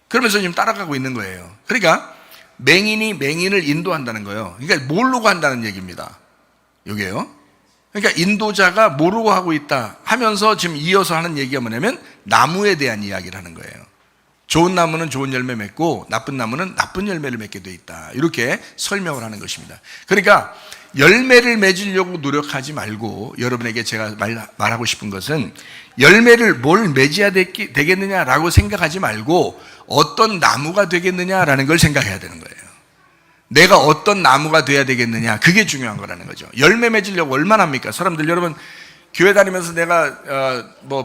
Speaker 1: 그러면서 지금 따라가고 있는 거예요. 그러니까 맹인이 맹인을 인도한다는 거예요. 그러니까 모르고 한다는 얘기입니다. 요게요. 그러니까 인도자가 모르고 하고 있다 하면서 지금 이어서 하는 얘기가 뭐냐면 나무에 대한 이야기를 하는 거예요. 좋은 나무는 좋은 열매 맺고 나쁜 나무는 나쁜 열매를 맺게 돼 있다, 이렇게 설명을 하는 것입니다. 그러니까 열매를 맺으려고 노력하지 말고, 여러분에게 제가 말하고 싶은 것은 열매를 뭘 맺어야 되겠느냐라고 생각하지 말고 어떤 나무가 되겠느냐라는 걸 생각해야 되는 거예요. 내가 어떤 나무가 돼야 되겠느냐, 그게 중요한 거라는 거죠. 열매 맺으려고 얼마나 합니까? 사람들, 여러분 교회 다니면서 내가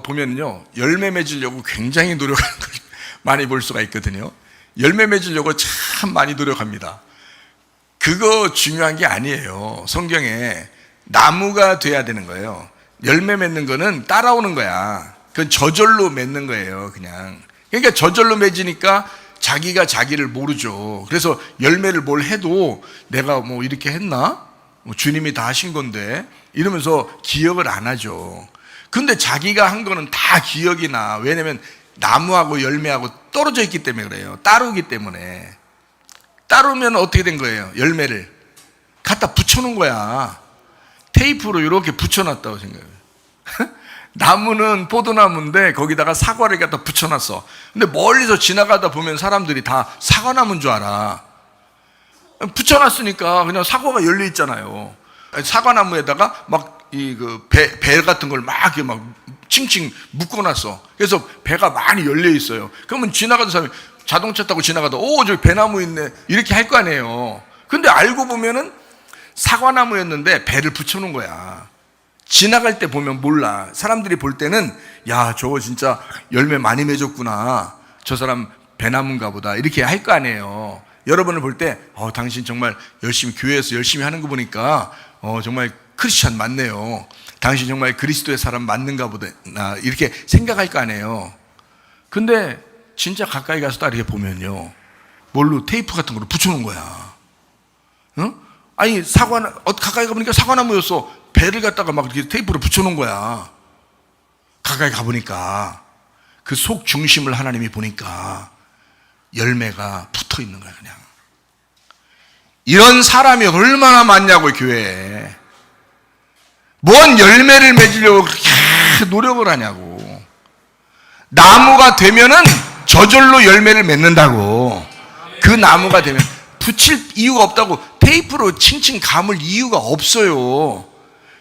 Speaker 1: 보면요, 열매 맺으려고 굉장히 노력하는 걸 많이 볼 수가 있거든요. 열매 맺으려고 참 많이 노력합니다. 그거 중요한 게 아니에요. 성경에 나무가 돼야 되는 거예요. 열매 맺는 거는 따라오는 거야. 그건 저절로 맺는 거예요, 그냥. 그러니까 저절로 맺으니까 자기가 자기를 모르죠. 그래서 열매를 뭘 해도 내가 뭐 이렇게 했나? 뭐 주님이 다 하신 건데 이러면서 기억을 안 하죠. 근데 자기가 한 거는 다 기억이 나. 왜냐면 나무하고 열매하고 떨어져 있기 때문에 그래요. 따르기 때문에. 따르면 어떻게 된 거예요? 열매를 갖다 붙여놓은 거야. 테이프로 이렇게 붙여놨다고 생각해요. 나무는 포도나무인데 거기다가 사과를 갖다 붙여놨어. 근데 멀리서 지나가다 보면 사람들이 다 사과나무인 줄 알아. 붙여놨으니까 그냥 사과가 열려 있잖아요. 사과나무에다가 막 배 같은 걸 막 이렇게 막 칭칭 묶어놨어. 그래서 배가 많이 열려 있어요. 그러면 지나가는 사람이 자동차 타고 지나가다 저기 배나무 있네 이렇게 할 거 아니에요. 근데 알고 보면은 사과나무였는데 배를 붙여놓은 거야. 지나갈 때 보면 몰라. 사람들이 볼 때는 야 저거 진짜 열매 많이 맺었구나, 저 사람 배나무인가 보다 이렇게 할 거 아니에요. 여러분을 볼 때 당신 정말 열심히 교회에서 열심히 하는 거 보니까 정말 크리스찬 맞네요, 당신 정말 그리스도의 사람 맞는가 보다 이렇게 생각할 거 아니에요. 근데 진짜 가까이 가서 딱 이렇게 보면요, 뭘로 테이프 같은 거로 붙여놓은 거야. 응? 아니 가까이 가보니까 사과나무였어. 배를 갖다가 막 이렇게 테이프로 붙여놓은 거야. 가까이 가보니까 그 속 중심을 하나님이 보니까 열매가 붙어 있는 거야. 그냥 이런 사람이 얼마나 많냐고. 교회에 뭔 열매를 맺으려고 그렇게 노력을 하냐고. 나무가 되면은 저절로 열매를 맺는다고. 그 나무가 되면 붙일 이유가 없다고. 테이프로 칭칭 감을 이유가 없어요.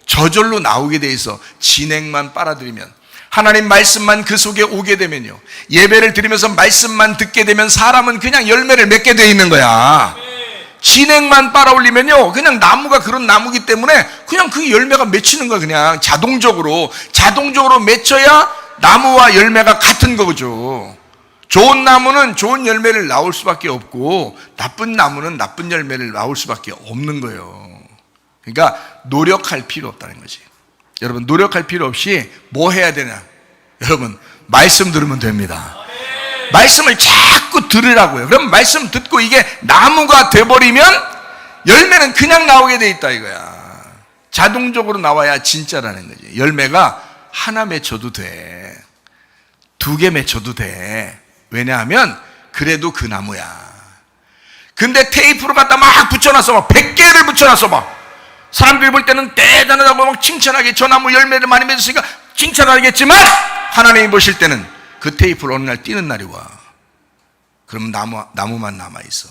Speaker 1: 저절로 나오게 돼 있어. 진행만 빨아들이면, 하나님 말씀만 그 속에 오게 되면요, 예배를 드리면서 말씀만 듣게 되면 사람은 그냥 열매를 맺게 돼 있는 거야. 진행만 빨아올리면요, 그냥 나무가 그런 나무기 때문에 그냥 그 열매가 맺히는 거야. 그냥 자동적으로 맺혀야 나무와 열매가 같은 거죠. 좋은 나무는 좋은 열매를 나올 수밖에 없고 나쁜 나무는 나쁜 열매를 나올 수밖에 없는 거예요. 그러니까 노력할 필요 없다는 거지. 여러분, 노력할 필요 없이 뭐 해야 되냐? 여러분, 말씀 들으면 됩니다. 말씀을 자꾸 들으라고요. 그럼 말씀 듣고 이게 나무가 돼버리면 열매는 그냥 나오게 돼 있다 이거야. 자동적으로 나와야 진짜라는 거지. 열매가 하나 맺혀도 돼, 2개 맺혀도 돼. 왜냐하면 그래도 그 나무야. 근데 테이프로 갖다 막 붙여놨어. 막 100개를 붙여놨어. 막 사람들이 볼 때는 대단하다고 막 칭찬하게, 저 나무 열매를 많이 맺었으니까 칭찬하겠지만 하나님이 보실 때는 그 테이프를 어느 날 띄는 날이 와. 그러면 나무만 남아있어.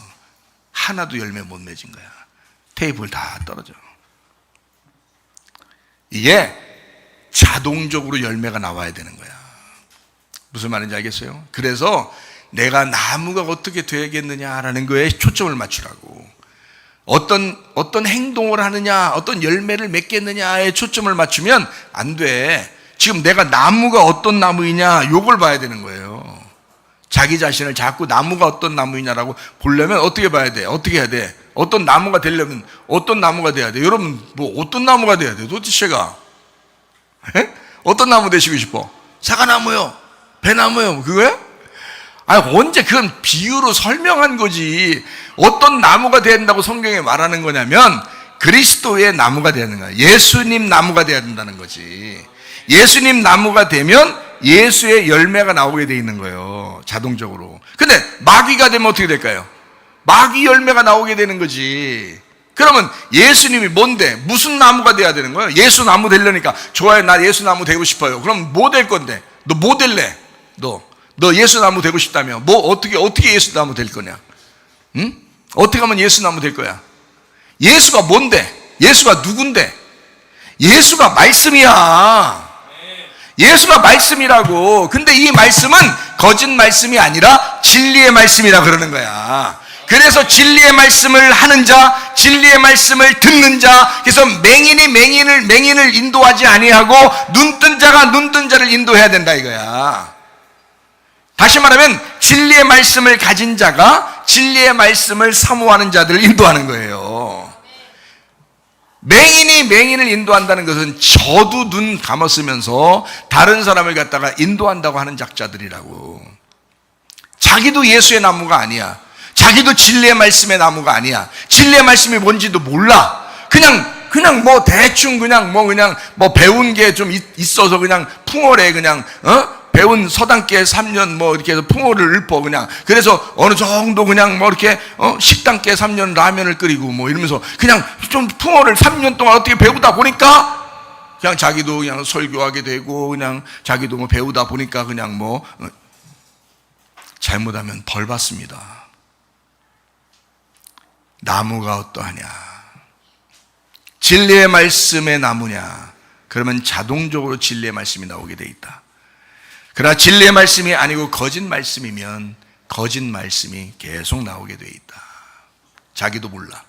Speaker 1: 하나도 열매 못 맺은 거야. 테이프를 다 떨어져. 이게 자동적으로 열매가 나와야 되는 거야. 무슨 말인지 알겠어요? 그래서 내가 나무가 어떻게 되겠느냐라는 거에 초점을 맞추라고. 어떤 행동을 하느냐, 어떤 열매를 맺겠느냐에 초점을 맞추면 안 돼. 지금 내가 나무가 어떤 나무이냐, 요걸 봐야 되는 거예요. 자기 자신을 자꾸 나무가 어떤 나무이냐라고 보려면 어떻게 봐야 돼? 어떻게 해야 돼? 어떤 나무가 되려면 어떤 나무가 돼야 돼? 여러분, 뭐 어떤 나무가 돼야 돼? 도대체가 어떤 나무 되시고 싶어? 사과나무요? 배나무요? 그거야? 언제 그건 비유로 설명한 거지. 어떤 나무가 된다고 성경에 말하는 거냐면 그리스도의 나무가 되는 거야. 예수님 나무가 돼야 된다는 거지. 예수님 나무가 되면 예수의 열매가 나오게 돼 있는 거예요, 자동적으로. 근데 마귀가 되면 어떻게 될까요? 마귀 열매가 나오게 되는 거지. 그러면 예수님이 뭔데? 무슨 나무가 돼야 되는 거예요? 예수 나무 되려니까 좋아요, 나 예수 나무 되고 싶어요. 그럼 뭐 될 건데? 너 뭐 될래? 너 예수 나무 되고 싶다며? 뭐 어떻게 예수 나무 될 거냐? 응? 어떻게 하면 예수 나무 될 거야? 예수가 뭔데? 예수가 누군데? 예수가 말씀이야. 예수가 말씀이라고. 근데 이 말씀은 거짓 말씀이 아니라 진리의 말씀이라 그러는 거야. 그래서 진리의 말씀을 하는 자, 진리의 말씀을 듣는 자, 그래서 맹인이 맹인을 인도하지 아니하고 눈뜬 자가 눈뜬 자를 인도해야 된다 이거야. 다시 말하면 진리의 말씀을 가진 자가 진리의 말씀을 사모하는 자들을 인도하는 거예요. 맹인이 맹인을 인도한다는 것은 저도 눈 감았으면서 다른 사람을 갖다가 인도한다고 하는 작자들이라고. 자기도 예수의 나무가 아니야. 자기도 진리의 말씀의 나무가 아니야. 진리의 말씀이 뭔지도 몰라. 그냥 뭐 대충 그냥 배운 게 좀 있어서 그냥 풍월에 그냥 배운 서당계 3년 뭐 이렇게 해서 풍월을 읊어 그냥. 그래서 어느 정도 그냥 뭐 이렇게 식당계 3년 라면을 끓이고 뭐 이러면서 그냥 좀 풍월을 3년 동안 어떻게 배우다 보니까 그냥 자기도 그냥 설교하게 되고 그냥 자기도 뭐 배우다 보니까 그냥 뭐 잘못하면 벌 받습니다. 나무가 어떠하냐? 진리의 말씀의 나무냐? 그러면 자동적으로 진리의 말씀이 나오게 돼 있다. 그러나 진리의 말씀이 아니고 거짓 말씀이면 거짓 말씀이 계속 나오게 돼 있다. 자기도 몰라.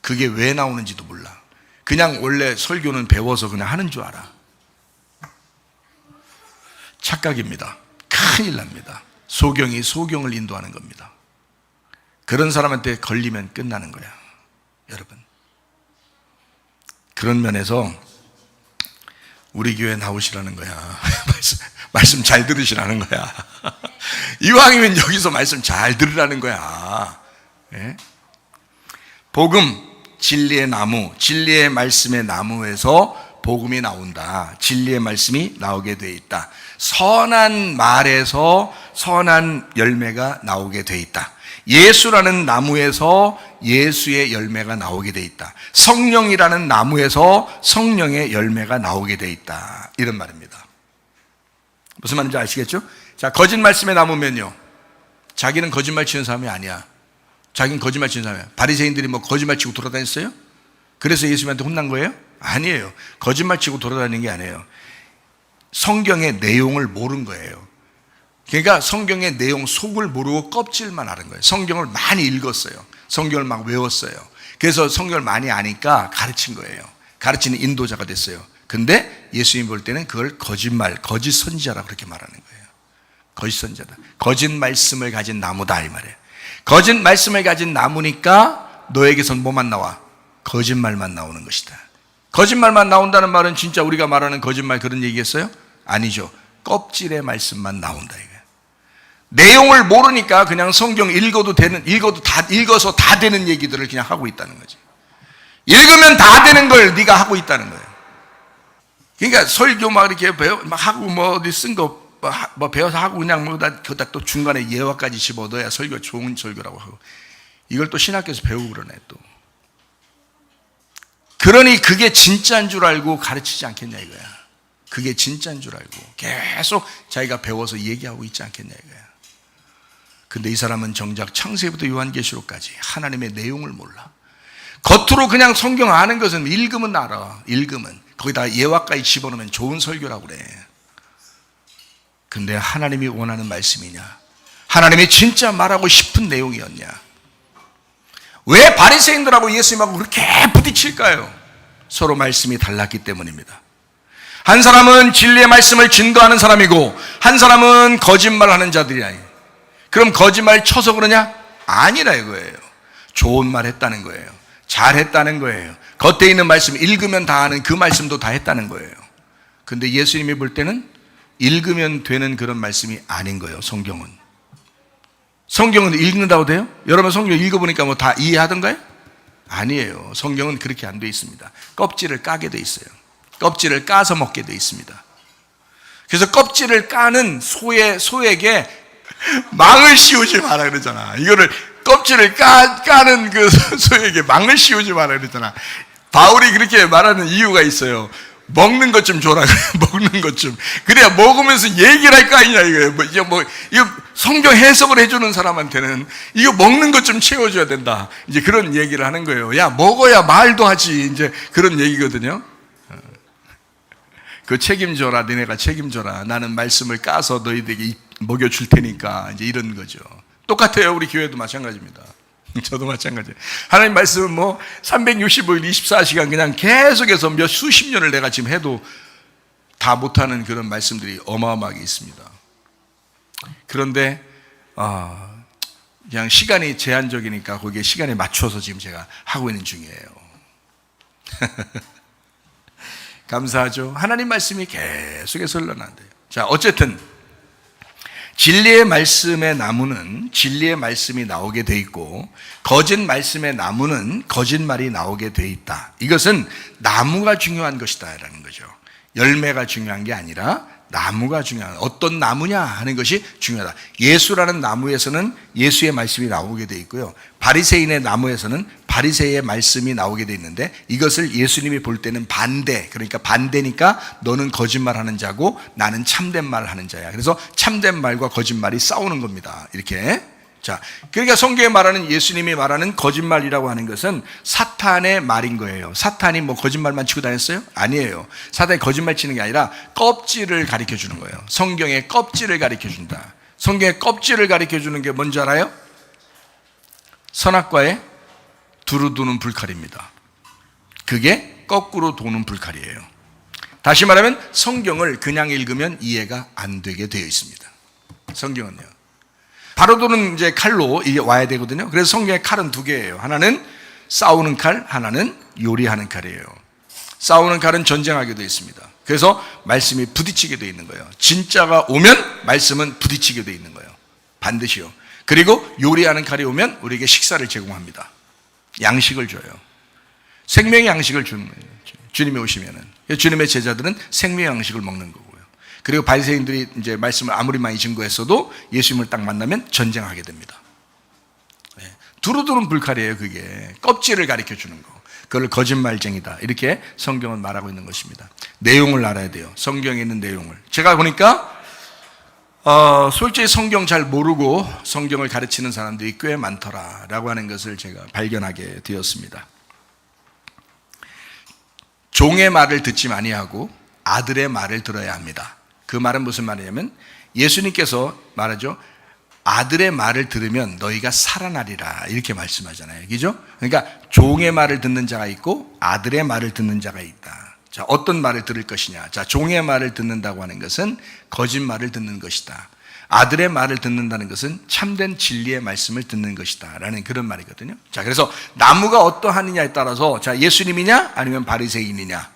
Speaker 1: 그게 왜 나오는지도 몰라. 그냥 원래 설교는 배워서 그냥 하는 줄 알아. 착각입니다. 큰일 납니다. 소경이 소경을 인도하는 겁니다. 그런 사람한테 걸리면 끝나는 거야, 여러분. 그런 면에서 우리 교회 나오시라는 거야. 말씀 잘 들으시라는 거야. 이왕이면 여기서 말씀 잘 들으라는 거야. 예? 복음, 진리의 나무, 진리의 말씀의 나무에서 복음이 나온다. 진리의 말씀이 나오게 돼 있다. 선한 말에서 선한 열매가 나오게 돼 있다. 예수라는 나무에서 예수의 열매가 나오게 돼 있다. 성령이라는 나무에서 성령의 열매가 나오게 돼 있다. 이런 말입니다. 무슨 말인지 아시겠죠? 자, 거짓 말씀에 나무면요, 자기는 거짓말 치는 사람이 아니야. 자기는 거짓말 치는 사람이야. 바리새인들이 뭐 거짓말 치고 돌아다녔어요? 그래서 예수님한테 혼난 거예요? 아니에요. 거짓말 치고 돌아다니는 게 아니에요. 성경의 내용을 모른 거예요. 그러니까 성경의 내용 속을 모르고 껍질만 아는 거예요. 성경을 많이 읽었어요. 성경을 막 외웠어요. 그래서 성경을 많이 아니까 가르친 거예요. 가르치는 인도자가 됐어요. 근데 예수님 볼 때는 그걸 거짓말, 거짓 선지자라고 그렇게 말하는 거예요. 거짓 선지자다. 거짓 말씀을 가진 나무다 이 말이에요. 거짓 말씀을 가진 나무니까 너에게선 뭐만 나와? 거짓말만 나오는 것이다. 거짓말만 나온다는 말은 진짜 우리가 말하는 거짓말 그런 얘기겠어요? 아니죠. 껍질의 말씀만 나온다 이거예요. 내용을 모르니까 그냥 성경 읽어서 다 되는 얘기들을 그냥 하고 있다는 거지. 읽으면 다 되는 걸 네가 하고 있다는 거예요. 그러니까 설교 막 이렇게 막 하고 뭐 어디 쓴 거 뭐 배워서 하고 그냥 뭐 그다 또 중간에 예화까지 집어넣어야 설교 좋은 설교라고 하고 이걸 또 신학교에서 배우고 그러네 또. 그러니 그게 진짜인 줄 알고 가르치지 않겠냐 이거야. 그게 진짜인 줄 알고 계속 자기가 배워서 얘기하고 있지 않겠냐 이거야. 근데 이 사람은 정작 창세기부터 요한계시록까지 하나님의 내용을 몰라. 겉으로 그냥 성경 아는 것은 읽으면 알아. 읽으면 거기다 예화까지 집어넣으면 좋은 설교라고 그래. 근데 하나님이 원하는 말씀이냐? 하나님이 진짜 말하고 싶은 내용이었냐? 왜 바리새인들하고 예수님하고 그렇게 부딪힐까요? 서로 말씀이 달랐기 때문입니다. 한 사람은 진리의 말씀을 증거하는 사람이고 한 사람은 거짓말하는 자들이야. 그럼 거짓말 쳐서 그러냐? 아니라 이거예요. 좋은 말 했다는 거예요. 잘했다는 거예요. 겉에 있는 말씀 읽으면 다 아는 그 말씀도 다 했다는 거예요. 근데 예수님이 볼 때는 읽으면 되는 그런 말씀이 아닌 거예요. 성경은 읽는다고 돼요? 여러분 성경 읽어보니까 뭐 다 이해하던가요? 아니에요. 성경은 그렇게 안 돼 있습니다. 껍질을 까게 돼 있어요. 껍질을 까서 먹게 돼 있습니다. 그래서 껍질을 까는 소에게 망을 씌우지 마라 그러잖아. 이거를 껍질을 까는 그 소에게 망을 씌우지 마라 그러잖아. 바울이 그렇게 말하는 이유가 있어요. 먹는 것 좀 줘라 그래. 먹는 것 좀. 그래야 먹으면서 얘기를 할 거 아니냐 이거예요. 이거 성경 해석을 해주는 사람한테는 이거 먹는 것 좀 채워줘야 된다. 이제 그런 얘기를 하는 거예요. 야 먹어야 말도 하지. 이제 그런 얘기거든요. 그 책임져라. 너네가 책임져라. 나는 말씀을 까서 너희들에게 먹여줄 테니까. 이제 이런 거죠. 똑같아요. 우리 교회도 마찬가지입니다. 저도 마찬가지예요. 하나님 말씀은 뭐 365일 24시간 그냥 계속해서 수십 년을 내가 지금 해도 다 못하는 그런 말씀들이 어마어마하게 있습니다. 그런데 그냥 시간이 제한적이니까 거기에 시간에 맞춰서 지금 제가 하고 있는 중이에요. 감사하죠. 하나님 말씀이 계속해서 흘러나는데요. 자, 어쨌든 진리의 말씀의 나무는 진리의 말씀이 나오게 돼 있고 거짓 말씀의 나무는 거짓말이 나오게 돼 있다. 이것은 나무가 중요한 것이다라는 거죠. 열매가 중요한 게 아니라 나무가 중요한, 어떤 나무냐 하는 것이 중요하다. 예수라는 나무에서는 예수의 말씀이 나오게 돼 있고요, 바리새인의 나무에서는 바리새의 말씀이 나오게 돼 있는데, 이것을 예수님이 볼 때는 반대, 그러니까 반대니까 너는 거짓말하는 자고 나는 참된 말을 하는 자야. 그래서 참된 말과 거짓말이 싸우는 겁니다. 이렇게. 자, 그러니까 성경에 말하는, 예수님이 말하는 거짓말이라고 하는 것은 사탄의 말인 거예요. 사탄이 뭐 거짓말만 치고 다녔어요? 아니에요. 사탄이 거짓말 치는 게 아니라 껍질을 가르쳐 주는 거예요. 성경의 껍질을 가르쳐 준다. 성경의 껍질을 가르쳐 주는 게 뭔지 알아요? 선악과의 두루 도는 불칼입니다. 그게 거꾸로 도는 불칼이에요. 다시 말하면 성경을 그냥 읽으면 이해가 안 되게 되어 있습니다. 성경은요, 바로 도는 이제 칼로 이게 와야 되거든요. 그래서 성경의 칼은 두 개예요. 하나는 싸우는 칼, 하나는 요리하는 칼이에요. 싸우는 칼은 전쟁하게 되어 있습니다. 그래서 말씀이 부딪히게 되어 있는 거예요. 진짜가 오면 말씀은 부딪히게 되어 있는 거예요. 반드시요. 그리고 요리하는 칼이 오면 우리에게 식사를 제공합니다. 양식을 줘요. 생명의 양식을 주는 거예요. 주님이 오시면은. 주님의 제자들은 생명의 양식을 먹는 거고요. 그리고 바리새인들이 이제 말씀을 아무리 많이 증거했어도 예수님을 딱 만나면 전쟁하게 됩니다. 두루두루 불칼이에요. 그게 껍질을 가르쳐 주는 거. 그걸 거짓말쟁이다, 이렇게 성경은 말하고 있는 것입니다. 내용을 알아야 돼요. 성경에 있는 내용을. 제가 보니까 솔직히 성경 잘 모르고 성경을 가르치는 사람들이 꽤 많더라라고 하는 것을 제가 발견하게 되었습니다. 종의 말을 듣지 아니하고 아들의 말을 들어야 합니다. 그 말은 무슨 말이냐면, 예수님께서 말하죠. 아들의 말을 들으면 너희가 살아나리라, 이렇게 말씀하잖아요. 그죠? 그러니까 종의 말을 듣는 자가 있고 아들의 말을 듣는 자가 있다. 자, 어떤 말을 들을 것이냐? 자, 종의 말을 듣는다고 하는 것은 거짓말을 듣는 것이다. 아들의 말을 듣는다는 것은 참된 진리의 말씀을 듣는 것이다 라는 그런 말이거든요. 자, 그래서 나무가 어떠하느냐에 따라서, 자, 예수님이냐 아니면 바리새인이냐,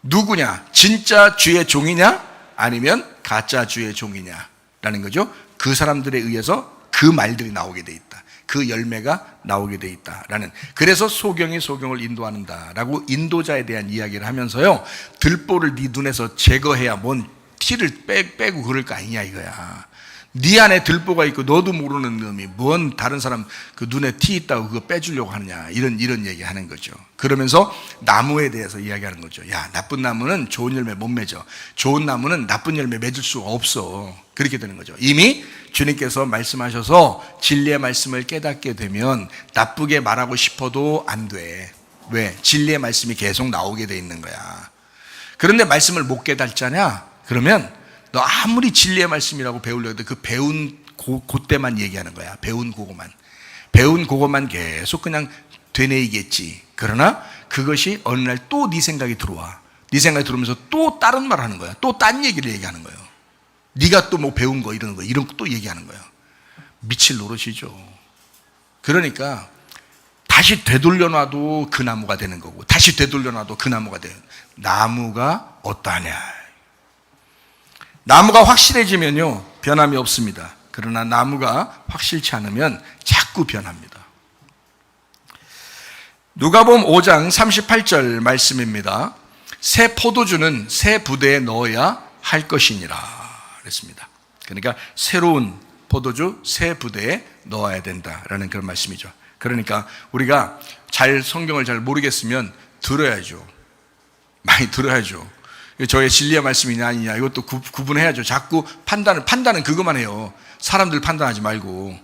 Speaker 1: 누구냐, 진짜 주의 종이냐 아니면 가짜 주의 종이냐라는 거죠. 그 사람들에 의해서 그 말들이 나오게 돼 있다. 그 열매가 나오게 돼 있다라는. 그래서 소경이 소경을 인도하는다라고 인도자에 대한 이야기를 하면서요, 들보를 네 눈에서 제거해야 뭔 티를 빼고 그럴 거 아니냐 이거야. 네 안에 들보가 있고 너도 모르는 놈이 뭔 다른 사람 그 눈에 티 있다고 그거 빼주려고 하느냐, 이런 얘기 하는 거죠. 그러면서 나무에 대해서 이야기하는 거죠. 야, 나쁜 나무는 좋은 열매 못 맺어. 좋은 나무는 나쁜 열매 맺을 수가 없어. 그렇게 되는 거죠. 이미 주님께서 말씀하셔서 진리의 말씀을 깨닫게 되면 나쁘게 말하고 싶어도 안 돼. 왜? 진리의 말씀이 계속 나오게 돼 있는 거야. 그런데 말씀을 못 깨닫잖아. 그러면 너 아무리 진리의 말씀이라고 배우려고 해도 그 배운 그때만 얘기하는 거야. 배운 그거만 계속 그냥 되뇌이겠지. 그러나 그것이 어느 날 또 네 생각이 들어와. 네 생각이 들어오면서 또 다른 말 하는 거야. 또 딴 얘기를 얘기하는 거예요. 네가 또 뭐 배운 거 이런 거 또 얘기하는 거예요. 미칠 노릇이죠. 그러니까 다시 되돌려놔도 그 나무가 되는 거고, 다시 되돌려놔도 그 나무가 돼요. 나무가 어떠하냐. 나무가 확실해지면요, 변함이 없습니다. 그러나 나무가 확실치 않으면 자꾸 변합니다. 누가복음 5장 38절 말씀입니다. 새 포도주는 새 부대에 넣어야 할 것이니라 그랬습니다. 그러니까 새로운 포도주 새 부대에 넣어야 된다라는 그런 말씀이죠. 그러니까 우리가 성경을 잘 모르겠으면 들어야죠. 많이 들어야죠. 저의 진리의 말씀이냐 아니냐 이것도 구분해야죠. 자꾸 판단은 그것만 해요. 사람들 판단하지 말고,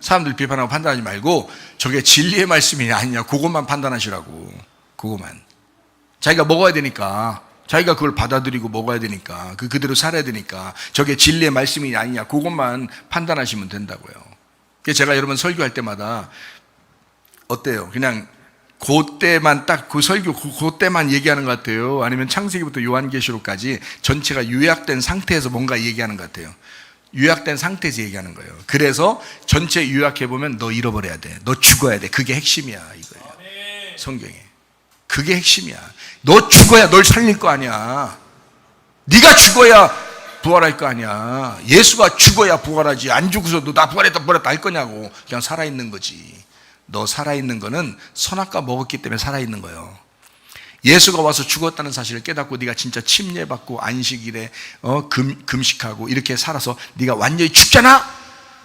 Speaker 1: 사람들 비판하고 판단하지 말고 저게 진리의 말씀이냐 아니냐 그것만 판단하시라고. 그것만. 자기가 먹어야 되니까, 자기가 그걸 받아들이고 먹어야 되니까, 그대로 살아야 되니까 저게 진리의 말씀이냐 아니냐 그것만 판단하시면 된다고요. 제가 여러분 설교할 때마다 어때요? 그냥 그때만 딱 그 설교 그때만 얘기하는 것 같아요? 아니면 창세기부터 요한계시록까지 전체가 요약된 상태에서 뭔가 얘기하는 것 같아요? 요약된 상태에서 얘기하는 거예요. 그래서 전체 요약해보면 너 잃어버려야 돼. 너 죽어야 돼. 그게 핵심이야 이거예요. 성경에. 그게 핵심이야. 너 죽어야 널 살릴 거 아니야. 네가 죽어야 부활할 거 아니야. 예수가 죽어야 부활하지. 안 죽어서도 나 부활했다 할 거냐고. 그냥 살아있는 거지. 너 살아있는 거는 선악과 먹었기 때문에 살아있는 거예요. 예수가 와서 죽었다는 사실을 깨닫고 네가 진짜 침례받고 안식일에 금식하고 이렇게 살아서 네가 완전히 죽잖아?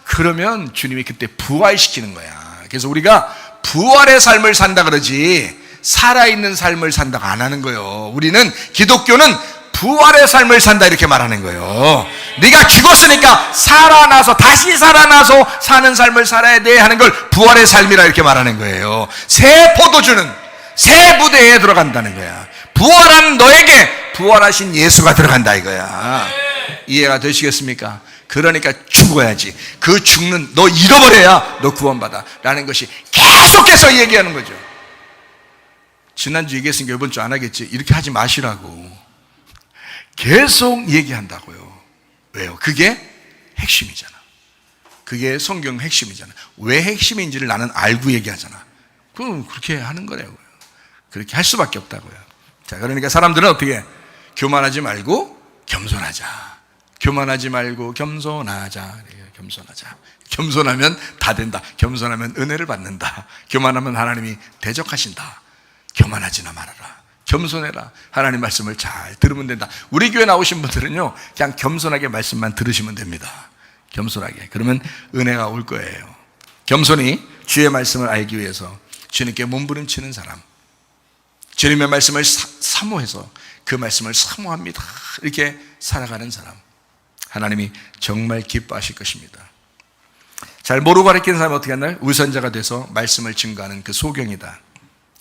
Speaker 1: 그러면 주님이 그때 부활시키는 거야. 그래서 우리가 부활의 삶을 산다 그러지 살아있는 삶을 산다고 안 하는 거예요. 우리는 기독교는 부활의 삶을 산다 이렇게 말하는 거예요. 네가 죽었으니까 살아나서 다시 살아나서 사는 삶을 살아야 돼 하는 걸 부활의 삶이라 이렇게 말하는 거예요. 새 포도주는 새 부대에 들어간다는 거야. 부활한 너에게 부활하신 예수가 들어간다 이거야. 이해가 되시겠습니까? 그러니까 죽어야지. 그 죽는 너 잃어버려야 너 구원받아 라는 것이 계속해서 얘기하는 거죠. 지난주 얘기했으니까 이번 주 안 하겠지. 이렇게 하지 마시라고 계속 얘기한다고요. 왜요? 그게 핵심이잖아. 그게 성경 핵심이잖아. 왜 핵심인지를 나는 알고 얘기하잖아. 그럼 그렇게 하는 거라고요. 그렇게 할 수밖에 없다고요. 자, 그러니까 사람들은 어떻게 교만하지 말고 겸손하자. 교만하지 말고 겸손하자. 겸손하자. 겸손하면 다 된다. 겸손하면 은혜를 받는다. 교만하면 하나님이 대적하신다. 교만하지나 말아라. 겸손해라. 하나님 말씀을 잘 들으면 된다. 우리 교회 나오신 분들은요, 그냥 겸손하게 말씀만 들으시면 됩니다. 겸손하게. 그러면 은혜가 올 거예요. 겸손히 주의 말씀을 알기 위해서 주님께 몸부림치는 사람, 주님의 말씀을 사모해서 그 말씀을 사모합니다 이렇게 살아가는 사람, 하나님이 정말 기뻐하실 것입니다. 잘 모르고 가르치는 사람은 어떻게 하나요? 우선자가 돼서 말씀을 증거하는 그 소경이다.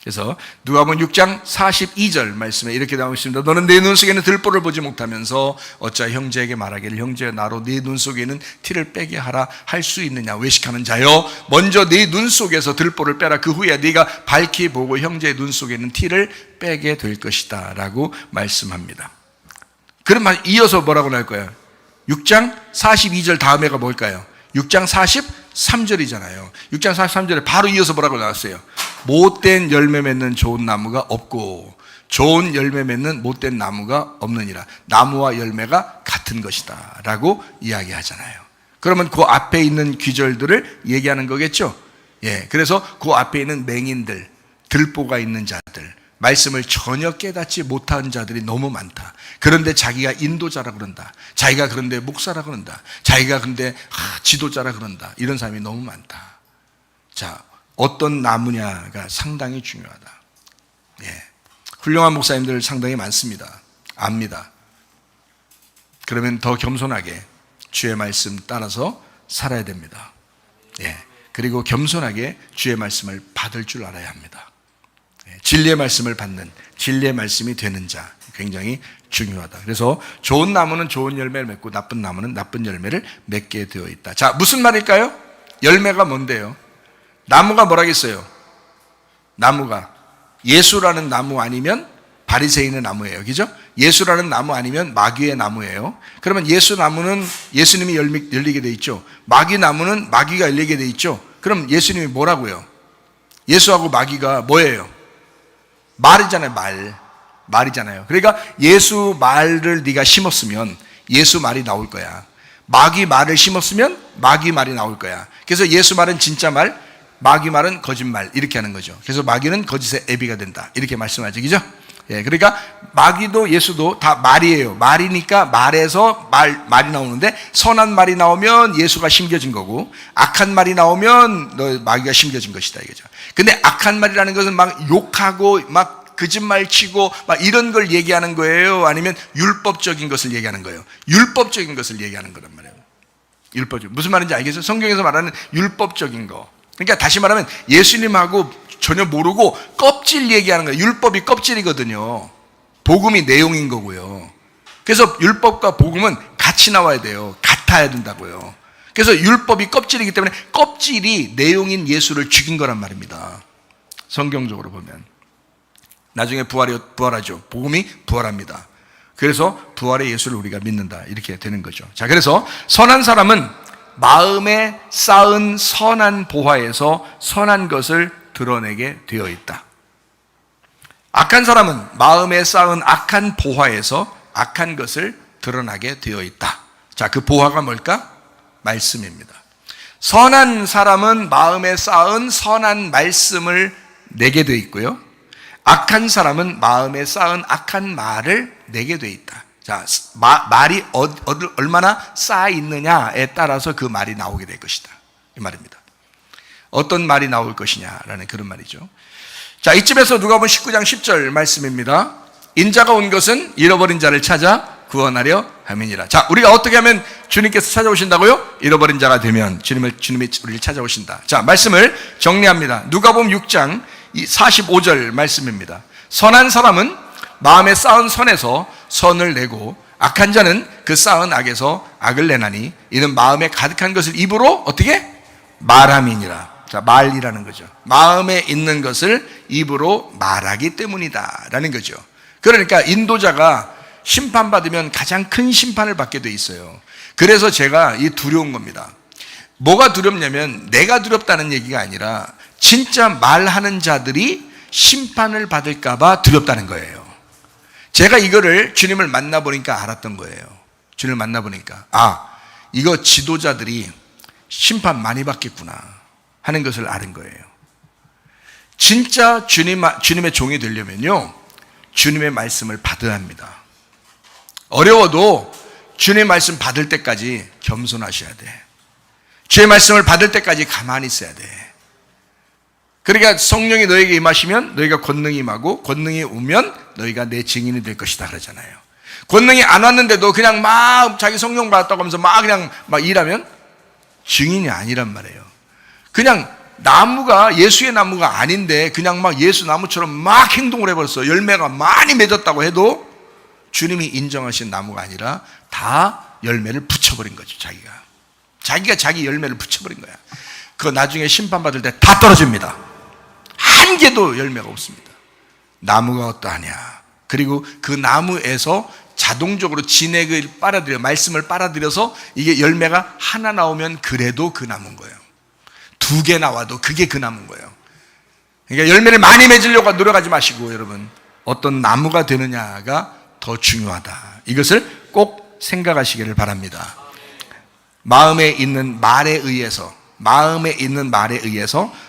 Speaker 1: 그래서 누가복음 6장 42절 말씀에 이렇게 나오고 있습니다. 너는 내 눈 속에는 들보를 보지 못하면서 어찌 형제에게 말하기를 형제 나로 네 눈 속에는 티를 빼게 하라 할 수 있느냐. 외식하는 자여 먼저 네 눈 속에서 들보를 빼라. 그 후에 네가 밝히 보고 형제의 눈 속에는 티를 빼게 될 것이다 라고 말씀합니다. 그럼 이어서 뭐라고 나올 거예요? 6장 42절 다음에가 뭘까요? 6장 43절이잖아요. 6장 43절에 바로 이어서 뭐라고 나왔어요? 못된 열매 맺는 좋은 나무가 없고 좋은 열매 맺는 못된 나무가 없느니라. 나무와 열매가 같은 것이다 라고 이야기하잖아요. 그러면 그 앞에 있는 귀절들을 얘기하는 거겠죠. 예, 그래서 그 앞에 있는 맹인들, 들보가 있는 자들, 말씀을 전혀 깨닫지 못한 자들이 너무 많다. 그런데 자기가 인도자라 그런다. 자기가 그런데 목사라 그런다. 자기가 그런데 지도자라 그런다. 이런 사람이 너무 많다. 자, 어떤 나무냐가 상당히 중요하다. 예, 훌륭한 목사님들 상당히 많습니다. 압니다. 그러면 더 겸손하게 주의 말씀 따라서 살아야 됩니다. 예, 그리고 겸손하게 주의 말씀을 받을 줄 알아야 합니다. 진리의 말씀을 받는, 진리의 말씀이 되는 자, 굉장히 중요하다. 그래서 좋은 나무는 좋은 열매를 맺고 나쁜 나무는 나쁜 열매를 맺게 되어 있다. 자, 무슨 말일까요? 열매가 뭔데요? 나무가 뭐라겠어요? 나무가 예수라는 나무 아니면 바리새인의 나무예요. 그죠? 예수라는 나무 아니면 마귀의 나무예요. 그러면 예수 나무는 예수님이 열리게 돼 있죠. 마귀 나무는 마귀가 열리게 돼 있죠. 그럼 예수님이 뭐라고요? 예수하고 마귀가 뭐예요? 말이잖아요. 말이잖아요. 그러니까 예수 말을 네가 심었으면 예수 말이 나올 거야. 마귀 말을 심었으면 마귀 말이 나올 거야. 그래서 예수 말은 진짜 말, 마귀 말은 거짓말 이렇게 하는 거죠. 그래서 마귀는 거짓의 애비가 된다 이렇게 말씀하죠. 그죠? 예, 그러니까 마귀도 예수도 다 말이에요. 말이니까 말에서 말이 나오는데 선한 말이 나오면 예수가 심겨진 거고 악한 말이 나오면 너 마귀가 심겨진 것이다 이거죠. 근데 악한 말이라는 것은 막 욕하고 막 거짓말 치고 막 이런 걸 얘기하는 거예요? 아니면 율법적인 것을 얘기하는 거예요? 율법적인 것을 얘기하는 거란 말이에요. 율법적. 무슨 말인지 알겠어요? 성경에서 말하는 율법적인 거. 그러니까 다시 말하면 예수님하고 전혀 모르고 껍질 얘기하는 거예요. 율법이 껍질이거든요. 복음이 내용인 거고요. 그래서 율법과 복음은 같이 나와야 돼요. 같아야 된다고요. 그래서 율법이 껍질이기 때문에 껍질이 내용인 예수를 죽인 거란 말입니다. 성경적으로 보면. 나중에 부활하죠. 복음이 부활합니다. 그래서 부활의 예수를 우리가 믿는다. 이렇게 되는 거죠. 자, 그래서 선한 사람은 마음에 쌓은 선한 보화에서 선한 것을 드러내게 되어 있다. 악한 사람은 마음에 쌓은 악한 보화에서 악한 것을 드러나게 되어 있다. 자, 그 보화가 뭘까? 말씀입니다. 선한 사람은 마음에 쌓은 선한 말씀을 내게 되어 있고요, 악한 사람은 마음에 쌓은 악한 말을 내게 되어 있다. 자, 말이 얼마나 쌓아 있느냐에 따라서 그 말이 나오게 될 것이다, 이 말입니다. 어떤 말이 나올 것이냐라는 그런 말이죠. 자, 이쯤에서 누가복음 19장 10절 말씀입니다. 인자가 온 것은 잃어버린 자를 찾아 구원하려 함이니라. 자, 우리가 어떻게 하면 주님께서 찾아오신다고요? 잃어버린 자가 되면 주님이 우리를 찾아오신다. 자, 말씀을 정리합니다. 누가복음 6장 45절 말씀입니다. 선한 사람은 마음에 쌓은 선에서 선을 내고 악한 자는 그 쌓은 악에서 악을 내나니 이는 마음에 가득한 것을 입으로 어떻게? 말함이니라. 자, 말이라는 거죠. 마음에 있는 것을 입으로 말하기 때문이다 라는 거죠. 그러니까 인도자가 심판받으면 가장 큰 심판을 받게 돼 있어요. 그래서 제가 이 두려운 겁니다. 뭐가 두렵냐면 내가 두렵다는 얘기가 아니라 진짜 말하는 자들이 심판을 받을까 봐 두렵다는 거예요. 제가 이거를 주님을 만나보니까 알았던 거예요. 주님을 만나보니까 이거 지도자들이 심판 많이 받겠구나 하는 것을 아는 거예요. 진짜 주님의 종이 되려면요, 주님의 말씀을 받아야 합니다. 어려워도 주님의 말씀 받을 때까지 겸손하셔야 돼. 주의 말씀을 받을 때까지 가만히 있어야 돼. 그러니까 성령이 너에게 임하시면 너희가 권능이 임하고 권능이 오면 너희가 내 증인이 될 것이다 그러잖아요. 권능이 안 왔는데도 그냥 막 자기 성령 받았다고 하면서 그냥 일하면 증인이 아니란 말이에요. 그냥 나무가 예수의 나무가 아닌데 그냥 막 예수 나무처럼 막 행동을 해버렸어. 열매가 많이 맺었다고 해도 주님이 인정하신 나무가 아니라 다 열매를 붙여버린 거죠. 자기가 자기 열매를 붙여버린 거야. 그거 나중에 심판받을 때 다 떨어집니다. 한 개도 열매가 없습니다. 나무가 어떠하냐. 그리고 그 나무에서 자동적으로 진액을 빨아들여, 말씀을 빨아들여서 이게 열매가 하나 나오면 그래도 그 나무인 거예요. 2개 나와도 그게 그 나무인 거예요. 그러니까 열매를 많이 맺으려고 노력하지 마시고 여러분, 어떤 나무가 되느냐가 더 중요하다. 이것을 꼭 생각하시기를 바랍니다. 마음에 있는 말에 의해서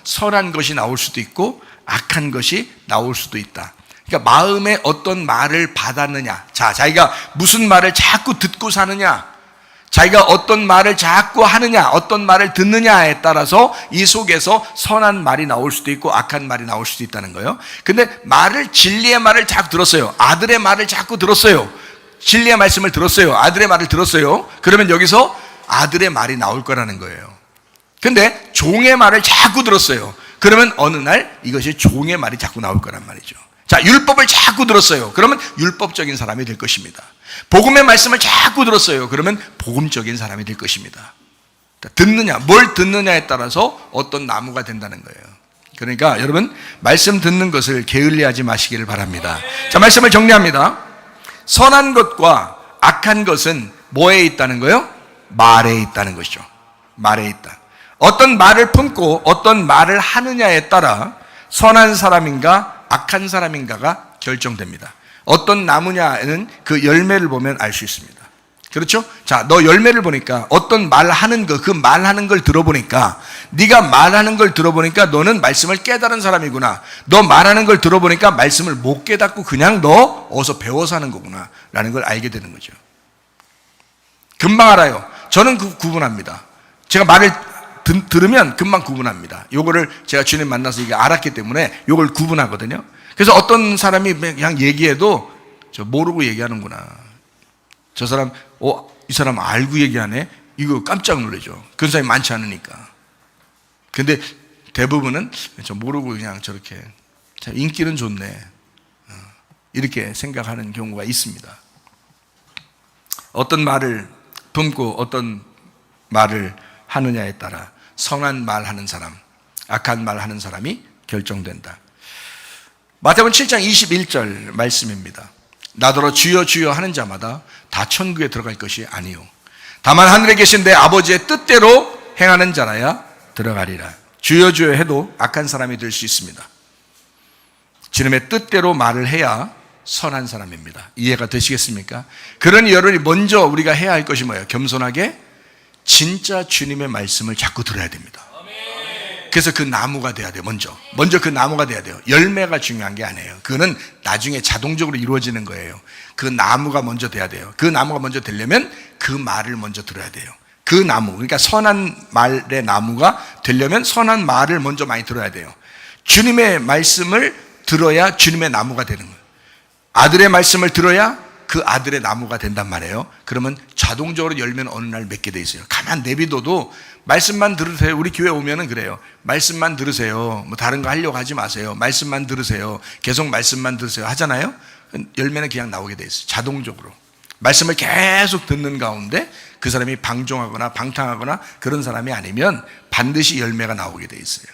Speaker 1: 선한 것이 나올 수도 있고 악한 것이 나올 수도 있다. 그러니까 마음에 어떤 말을 받았느냐, 자기가 무슨 말을 자꾸 듣고 사느냐, 자기가 어떤 말을 자꾸 하느냐, 어떤 말을 듣느냐에 따라서 이 속에서 선한 말이 나올 수도 있고 악한 말이 나올 수도 있다는 거예요. 근데 진리의 말을 자꾸 들었어요. 아들의 말을 자꾸 들었어요. 진리의 말씀을 들었어요. 아들의 말을 들었어요. 그러면 여기서 아들의 말이 나올 거라는 거예요. 근데 종의 말을 자꾸 들었어요. 그러면 어느 날 이것이 종의 말이 자꾸 나올 거란 말이죠. 자, 율법을 자꾸 들었어요. 그러면 율법적인 사람이 될 것입니다. 복음의 말씀을 자꾸 들었어요. 그러면 복음적인 사람이 될 것입니다. 뭘 듣느냐에 따라서 어떤 나무가 된다는 거예요. 그러니까 여러분, 말씀 듣는 것을 게을리하지 마시기를 바랍니다. 자, 말씀을 정리합니다. 선한 것과 악한 것은 뭐에 있다는 거예요? 말에 있다는 것이죠. 말에 있다. 어떤 말을 품고 어떤 말을 하느냐에 따라 선한 사람인가 악한 사람인가가 결정됩니다. 어떤 나무냐는 그 열매를 보면 알 수 있습니다. 그렇죠? 자, 너 열매를 보니까 어떤 말하는 거, 그 말하는 걸 들어보니까, 네가 말하는 걸 들어보니까 너는 말씀을 깨달은 사람이구나. 너 말하는 걸 들어보니까 말씀을 못 깨닫고 그냥 너 어서 배워서 하는 거구나 라는 걸 알게 되는 거죠. 금방 알아요. 저는 구분합니다. 제가 말을 들으면 금방 구분합니다. 요거를 제가 주님 만나서 이게 알았기 때문에 요걸 구분하거든요. 그래서 어떤 사람이 그냥 얘기해도 저 모르고 얘기하는구나. 저 사람, 이 사람 알고 얘기하네? 이거 깜짝 놀라죠. 그런 사람이 많지 않으니까. 근데 대부분은 저 모르고 그냥 저렇게 인기는 좋네, 이렇게 생각하는 경우가 있습니다. 어떤 말을 품고 어떤 말을 하느냐에 따라 선한 말 하는 사람, 악한 말 하는 사람이 결정된다. 마태복음 7장 21절 말씀입니다. 나더러 주여 주여 하는 자마다 다 천국에 들어갈 것이 아니요 다만 하늘에 계신 내 아버지의 뜻대로 행하는 자라야 들어가리라. 주여 주여 해도 악한 사람이 될 수 있습니다. 주님의 뜻대로 말을 해야 선한 사람입니다. 이해가 되시겠습니까? 그러니 여러분이 먼저 우리가 해야 할 것이 뭐예요? 겸손하게 진짜 주님의 말씀을 자꾸 들어야 됩니다. 그래서 그 나무가 돼야 돼요. 먼저 그 나무가 돼야 돼요. 열매가 중요한 게 아니에요. 그거는 나중에 자동적으로 이루어지는 거예요. 그 나무가 먼저 돼야 돼요. 그 나무가 먼저 되려면 그 말을 먼저 들어야 돼요. 그 나무, 그러니까 선한 말의 나무가 되려면 선한 말을 먼저 많이 들어야 돼요. 주님의 말씀을 들어야 주님의 나무가 되는 거예요. 아들의 말씀을 들어야 그 아들의 나무가 된단 말이에요. 그러면 자동적으로 열매는 어느 날 맺게 돼 있어요. 가만 내비둬도 말씀만 들으세요. 우리 교회 오면은 그래요. 말씀만 들으세요. 뭐 다른 거 하려고 하지 마세요. 말씀만 들으세요. 계속 말씀만 들으세요 하잖아요. 열매는 그냥 나오게 돼 있어요. 자동적으로. 말씀을 계속 듣는 가운데 그 사람이 방종하거나 방탕하거나 그런 사람이 아니면 반드시 열매가 나오게 돼 있어요.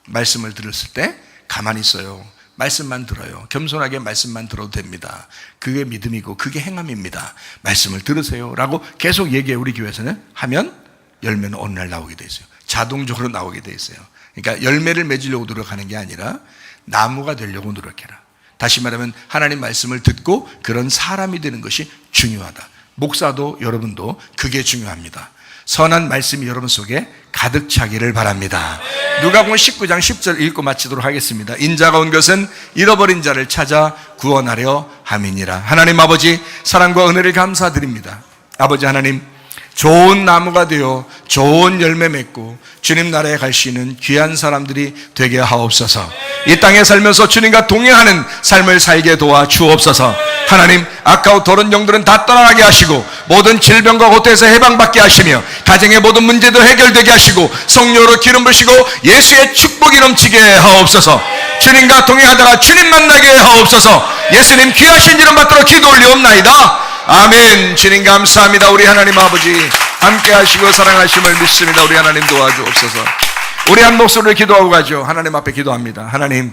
Speaker 1: 말씀을 들었을 때 가만히 있어요. 말씀만 들어요. 겸손하게 말씀만 들어도 됩니다. 그게 믿음이고 그게 행함입니다. 말씀을 들으세요 라고 계속 얘기해. 우리 교회에서는 하면 열매는 어느 날 나오게 돼 있어요. 자동적으로 나오게 돼 있어요. 그러니까 열매를 맺으려고 노력하는 게 아니라 나무가 되려고 노력해라. 다시 말하면 하나님 말씀을 듣고 그런 사람이 되는 것이 중요하다. 목사도 여러분도 그게 중요합니다. 선한 말씀이 여러분 속에 가득 차기를 바랍니다. 누가복음 19장 10절 읽고 마치도록 하겠습니다. 인자가 온 것은 잃어버린 자를 찾아 구원하려 함이니라. 하나님 아버지, 사랑과 은혜를 감사드립니다. 아버지 하나님, 좋은 나무가 되어 좋은 열매 맺고 주님 나라에 갈 수 있는 귀한 사람들이 되게 하옵소서. 이 땅에 살면서 주님과 동행하는 삶을 살게 도와 주옵소서. 하나님, 아까운 더러운 영들은 다 떠나가게 하시고 모든 질병과 고통에서 해방받게 하시며 가정의 모든 문제도 해결되게 하시고 성령으로 기름 부으시고 예수의 축복이 넘치게 하옵소서. 주님과 동행하다가 주님 만나게 하옵소서. 예수님 귀하신 이름 받들어 기도 올리옵나이다. 아멘. 주님 감사합니다. 우리 하나님 아버지 함께 하시고 사랑하심을 믿습니다. 우리 하나님 도와주옵소서. 우리 한 목소리를 기도하고 가죠. 하나님 앞에 기도합니다. 하나님,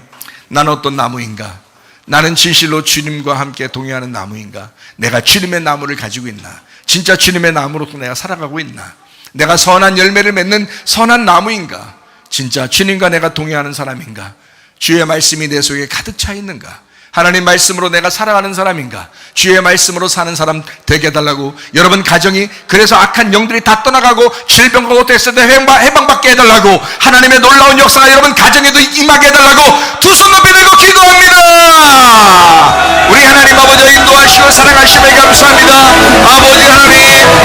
Speaker 1: 나는 어떤 나무인가? 나는 진실로 주님과 함께 동행하는 나무인가? 내가 주님의 나무를 가지고 있나? 진짜 주님의 나무로서 내가 살아가고 있나? 내가 선한 열매를 맺는 선한 나무인가? 진짜 주님과 내가 동행하는 사람인가? 주의 말씀이 내 속에 가득 차 있는가? 하나님 말씀으로 내가 살아가는 사람인가? 주의 말씀으로 사는 사람 되게 해달라고. 여러분 가정이 그래서 악한 영들이 다 떠나가고 질병과 고통에서 해방받게 해달라고. 하나님의 놀라운 역사가 여러분 가정에도 임하게 해달라고 두 손 높이 들고 기도합니다. 우리 하나님 아버지 인도하시고 사랑하심에 감사합니다. 아버지 하나님,